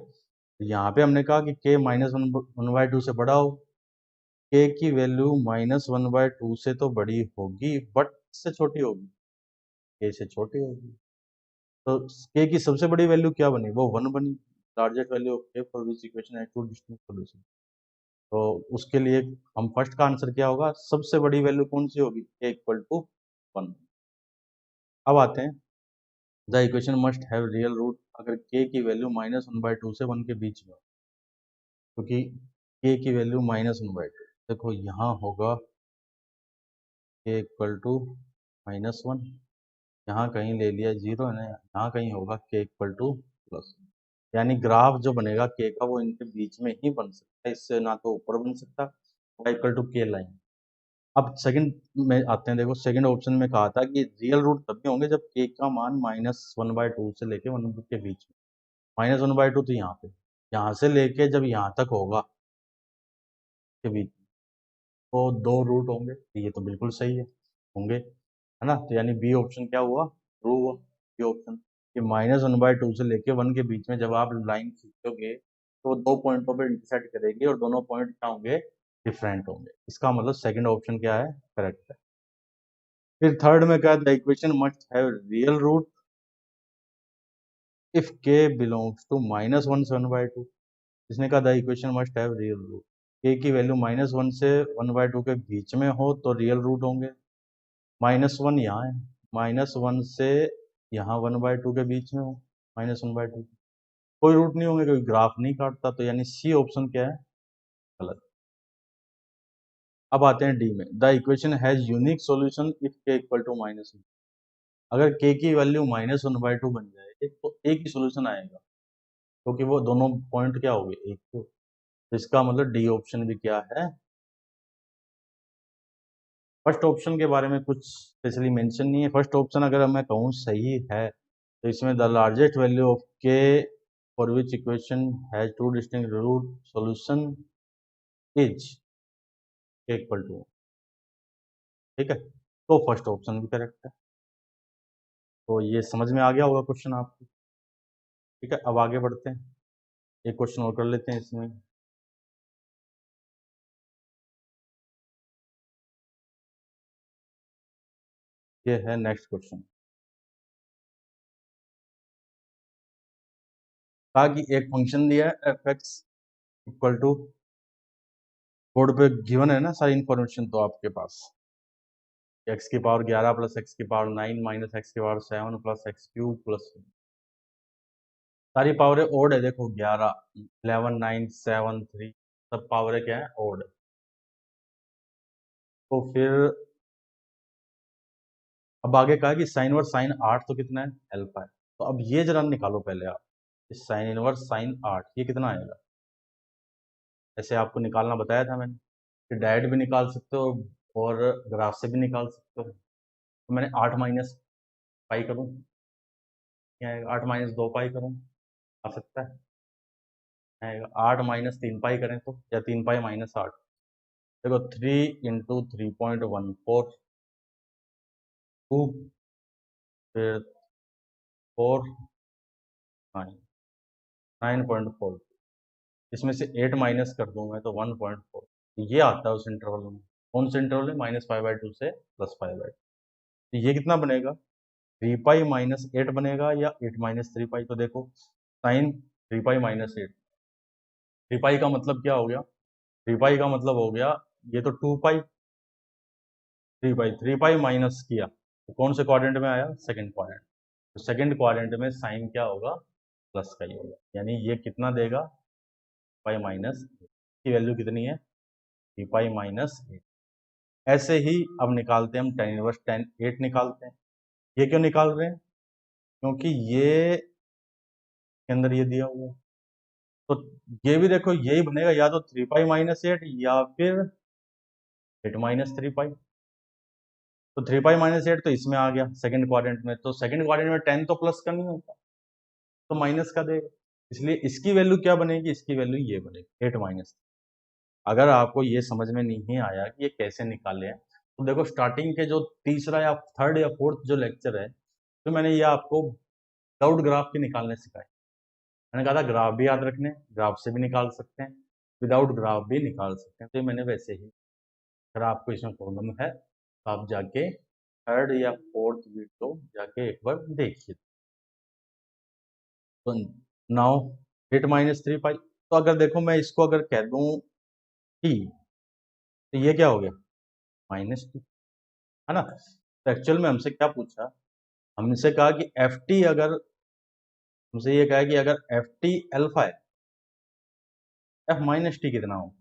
यहाँ पे हमने कहा कि के -1/2 से बड़ा हो, के की वैल्यू -1/2 से तो बड़ी होगी, बट इससे छोटी होगी, के से छोटी होगी। तो के की सबसे बड़ी वैल्यू क्या बनी, वो 1 बनी, largest value of k for which equation has two distinct solution. तो उसके लिए हम फर्स्ट का आंसर क्या होगा, सबसे बड़ी वैल्यू कौन सी होगी, के इक्वल टू 1। अब आते हैं, the equation must have real root, अगर के की वैल्यू -1/2 से 1 के बीच में हो, क्योंकि के की वैल्यू -1/2, देखो यहाँ होगा के इक्वल टू -1, यहाँ कहीं ले लिया 0 है ना, यहाँ कहीं होगा के इक्वल टू +, यानी ग्राफ जो बनेगा के का वो इनके बीच में ही बन सकता है, इससे ना तो ऊपर बन सकता, y इक्वल टू के लाइन। अब सेकंड में आते हैं, देखो सेकंड ऑप्शन में कहा था कि रियल रूट तभी होंगे जब के का मान -1/2 से लेके 1 के बीच में, -1/2 तो यहाँ पे, यहाँ से लेके जब यहाँ तक होगा के बीच में, तो दो रूट होंगे, तो ये तो बिल्कुल सही है, होंगे, है ना। तो यानी बी ऑप्शन क्या हुआ, ट्रू हुआ, बी ऑप्शन, कि -1/2 से लेके 1 के बीच में जब आप लाइन खींचोगे तो दो पॉइंटों पे इंटरसेक्ट करेगी और दोनों पॉइंट क्या होंगे, डिफरेंट होंगे। इसका मतलब सेकंड ऑप्शन क्या है, करेक्ट है। फिर थर्ड में क्या, the equation must have real root if k belongs to -1 से 1/2। इसने कहा the equation must have real root, k की वैल्यू -1 से 1/2 के बीच में हो तो रियल रूट होंगे, -1 यहाँ है, -1 से यहाँ 1/2 के बीच में हो, -1/2, कोई रूट नहीं होंगे क्योंकि ग्राफ नहीं काटता, तो यानी सी ऑप्शन क्या है, गलत। अब आते हैं डी में, the equation has unique solution if के इक्वल टू -1, अगर के की वैल्यू -1/2 बन जाए तो एक ही सॉल्यूशन आएगा, क्योंकि वो दोनों पॉइंट क्या हो गए, एक, तो इसका मतलब डी ऑप्शन भी क्या है। फर्स्ट ऑप्शन के बारे में कुछ स्पेशली मेंशन नहीं है, फर्स्ट ऑप्शन अगर मैं कहूँ सही है, तो इसमें the largest value of k for which equation has two distinct root solution is equal to, ठीक है, तो फर्स्ट ऑप्शन भी करेक्ट है। तो ये समझ में आ गया होगा क्वेश्चन आपको, ठीक है। अब आगे बढ़ते हैं, एक क्वेश्चन और कर लेते हैं इसमें। ये है नेक्स्ट क्वेश्चन, कहा कि एक फंक्शन दिया है f x equal to, board पे गिवन है ना सारी इंफॉर्मेशन तो आपके पास, एक्स की पावर 11 प्लस एक्स की पावर 9 माइनस एक्स की पावर 7 प्लस एक्स क्यूब प्लस, सारी पावर ओड है, देखो 11 11 9 7 3 सब पावर क्या है, ओड। तो फिर अब आगे कहा कि साइन वर्स साइन 8 तो कितना है, अल्फा है। तो अब ये जरा निकालो पहले आप, साइन इनवर्स साइन 8 ये कितना आएगा। ऐसे आपको निकालना बताया था मैंने कि डायरेक्ट भी निकाल सकते हो और ग्राफ से भी निकाल सकते हो। तो मैंने 8 माइनस पाई करूँ, क्या आएगा, 8 माइनस 2 पाई करूँ, आ सकता है, आएगा 8 माइनस 3 पाई करें तो, या 3 पाई माइनस 8, देखो 3 इंटू 3.14 टू, फिर 4 9 9.4, इसमें से 8 माइनस कर दूं मैं तो 1.4, ये आता है उस इंटरवल में। कौन से इंटरवल है, -π/2 से +π/2। तो ये कितना बनेगा, 3 पाई माइनस 8 बनेगा या 8 माइनस 3 पाई। तो देखो साइन 3 पाई माइनस 8, 3 पाई का मतलब क्या हो गया, 3 पाई का मतलब हो गया ये तो 2 पाई, 3 पाई 3 पाई माइनस किया तो कौन से क्वाड्रेंट में आया, सेकंड क्वाड्रेंट। तो सेकंड क्वाड्रेंट में साइन क्या होगा, प्लस का ही होगा, यानी ये कितना देगा, पाई माइनस की वैल्यू कितनी है, 3 पाई माइनस 8। ऐसे ही अब निकालते हैं हम tan इनवर्स tan 8 निकालते हैं। ये क्यों निकाल रहे हैं, क्योंकि ये के अंदर ये दिया हुआ है। तो ये भी देखो यही बनेगा, या तो 3 पाई माइनस 8 या फिर 8 माइनस 3 पाई। तो 3 पाई माइनस 8 तो इसमें आ गया सेकंड क्वाड्रेंट में, तो सेकंड क्वाड्रेंट में 10 तो प्लस का नहीं होता, तो माइनस का देगा। इसलिए इसकी वैल्यू क्या बनेगी, इसकी वैल्यू ये बनेगी 8 माइनस। अगर आपको ये समझ में नहीं आया कि ये कैसे निकाले हैं, तो देखो स्टार्टिंग के जो तीसरा या थर्ड या फोर्थ जो लेक्चर है, तो मैंने ये आपको विदाउट ग्राफ के निकालने सिखाए। मैंने कहा था ग्राफ भी याद रखने, ग्राफ से भी निकाल सकते हैं, विदाउट ग्राफ भी निकाल सकते हैं। तो ये मैंने वैसे ही, अगर आपको इसमें प्रॉब्लम है तो आप जाके थर्ड या फोर्थ वीडियो जाके एक बार देखिए। तो नाउ 8 माइनस 3 पाई, तो अगर देखो मैं इसको अगर कह दूं टी, तो ये क्या हो गया, -2, है ना। तो एक्चुअल में हमसे क्या पूछा, हमसे कहा कि एफ टी, अगर हमसे ये कहा कि अगर एफ टी अल्फा है, एफ माइनस टी कितना हो,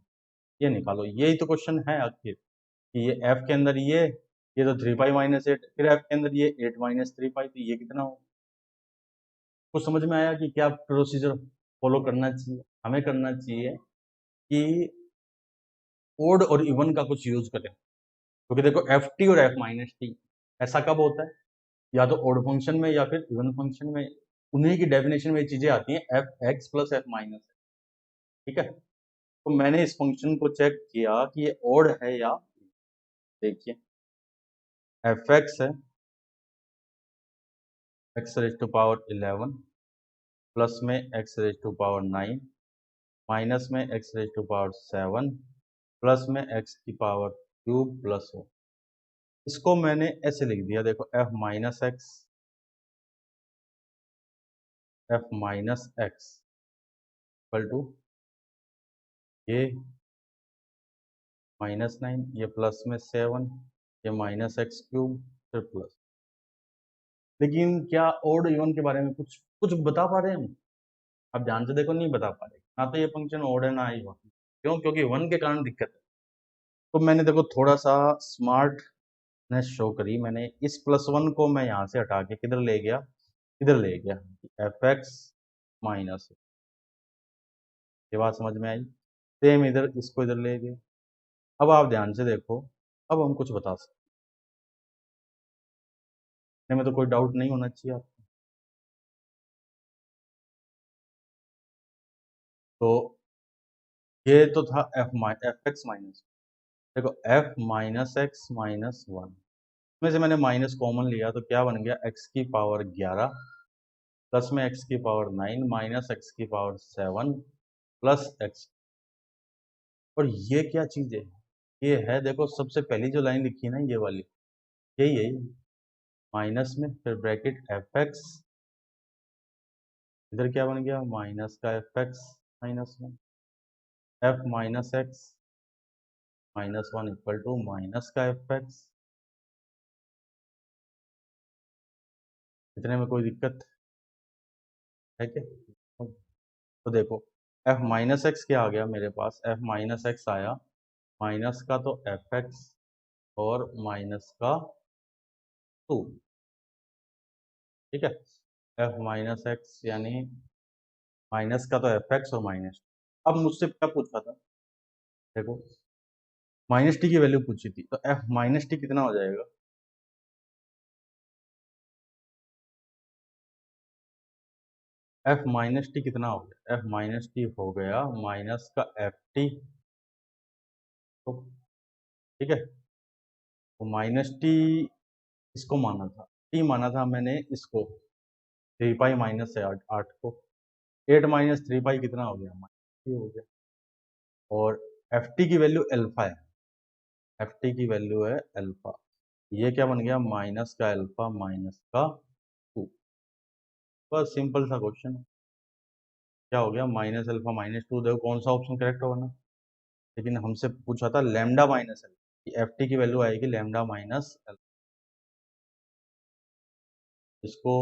ये निकालो। यही तो क्वेश्चन है आखिर, कि ये एफ के अंदर ये तो 3 पाई माइनस 8, फिर एफ के अंदर ये 8 माइनस 3 पाई, तो ये कितना हो। कुछ समझ में आया कि क्या प्रोसीजर फॉलो करना चाहिए, हमें करना चाहिए कि ओड और इवन का कुछ यूज करें, क्योंकि देखो एफ टी और एफ माइनस टी ऐसा कब होता है, या तो ओड फंक्शन में या फिर इवन फंक्शन में, उन्हीं की डेफिनेशन में ये चीजें आती हैं, F x plus F minus, ठीक है। तो मैंने इस फंक्शन को चेक किया कि ये ओड है या, देखिए एफ एक्स है x raise to power 11 plus में x raise to power 9 minus में x raise to power 7 plus में एक्स की पावर क्यूब प्लस हो। इसको मैंने ऐसे लिख दिया, देखो f minus x equal to ये -9, ये प्लस में 7, ये माइनस एक्स क्यूब फिर प्लस। लेकिन क्या ओड इवन के बारे में कुछ कुछ बता पा रहे हैं हम, आप ध्यान से देखो नहीं बता पा रहे, ना तो ये फंक्शन ओड है ना इवन, क्यों, क्योंकि वन के कारण दिक्कत है। तो मैंने देखो थोड़ा सा स्मार्टनेस शो करी, मैंने इस +1 को मैं यहाँ से हटा के किधर ले गया, इधर ले गया, एफ एक्स माइनस, ये बात समझ में आई। सेम इधर इसको इधर ले गए। अब आप ध्यान से देखो, अब हम कुछ बता सकते हैं, में तो कोई डाउट नहीं होना चाहिए आपको। तो ये तो था एफ एक्स माइनस, देखो f minus x minus one में से मैंने माइनस कॉमन लिया तो क्या बन गया, एक्स की पावर 11 प्लस में एक्स की पावर 9 माइनस एक्स की पावर 7 प्लस एक्स। और ये क्या चीज़ है, ये है देखो सबसे पहली जो लाइन लिखी है ना ये वाली, यही है माइनस में फिर ब्रैकेट एफ एक्स, इधर क्या बन गया माइनस का f x minus one, f minus x minus one equal to minus का एफ एक्स। इतने में कोई दिक्कत है क्या? तो देखो एफ माइनस एक्स क्या आ गया मेरे पास, एफ माइनस एक्स आया, माइनस का तो एफ एक्स और माइनस का 2, ठीक है। एफ माइनस एक्स यानी माइनस का तो एफ एक्स और माइनस। अब मुझसे क्या पूछा था, देखो माइनस टी की वैल्यू पूछी थी, तो एफ माइनस टी कितना हो जाएगा, एफ माइनस टी कितना हो गया, एफ माइनस टी हो गया माइनस का एफ टी, तो ठीक है। तो माइनस टी इसको माना था, टी माना था मैंने इसको 3 पाई माइनस है 8 को, 8 माइनस 3 पाई कितना हो गया माइनस हो गया। और एफ टी की वैल्यू अल्फा है, एफ टी की वैल्यू है अल्फा, ये क्या बन गया माइनस का अल्फा माइनस का 2। बस सिंपल सा क्वेश्चन, क्या हो गया माइनस अल्फा माइनस 2, देखो कौन सा ऑप्शन करेक्ट होगा ना। लेकिन हमसे पूछा था lambda minus alpha, F T की वैल्यू आएगी लैम्डा माइनस अल्फा, इसको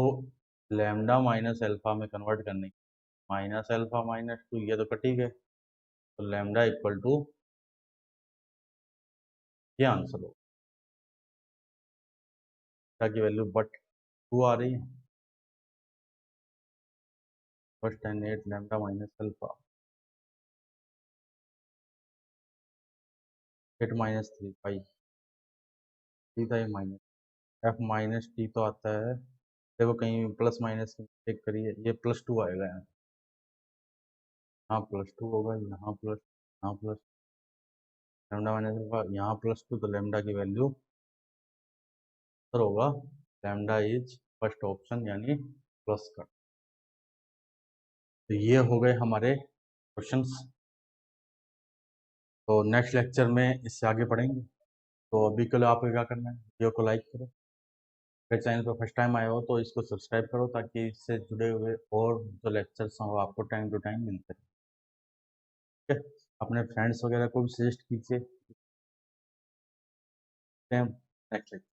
लैम्डा माइनस अल्फा में कन्वर्ट करने की, माइनस अल्फा माइनस 2 ये तो कट ही गए, तो लैम्डा इक्वल टू ये आंसर हो, की वैल्यू बट 2 आ रही है, but 10 8 lambda minus alpha 8 minus 3 पाई, सीधा ही माइनस, एफ माइनस टी तो आता है, देखो कहीं प्लस माइनस की चेक करिए, ये +2 आएगा यहाँ +2 होगा, यहाँ प्लस, यहाँ प्लस, लैम्डा माइनस अल्फा यहाँ +2, तो लैम्डा की वैल्यू सर होगा लैम्डा इज फर्स्ट ऑप्शन यानी प्लस का। तो ये हो गए हमारे क्वेश्चंस, तो नेक्स्ट लेक्चर में इससे आगे पढ़ेंगे। तो अभी के लिए आपको क्या करना है, वीडियो को लाइक करो, अगर चैनल पर फर्स्ट टाइम आए हो तो इसको सब्सक्राइब करो ताकि इससे जुड़े हुए और जो लेक्चर्स हैं वो आपको टाइम टू टाइम मिलते रहें, ठीक है। अपने फ्रेंड्स वगैरह को भी सजेस्ट कीजिए, नेक्स्ट लेक्चर।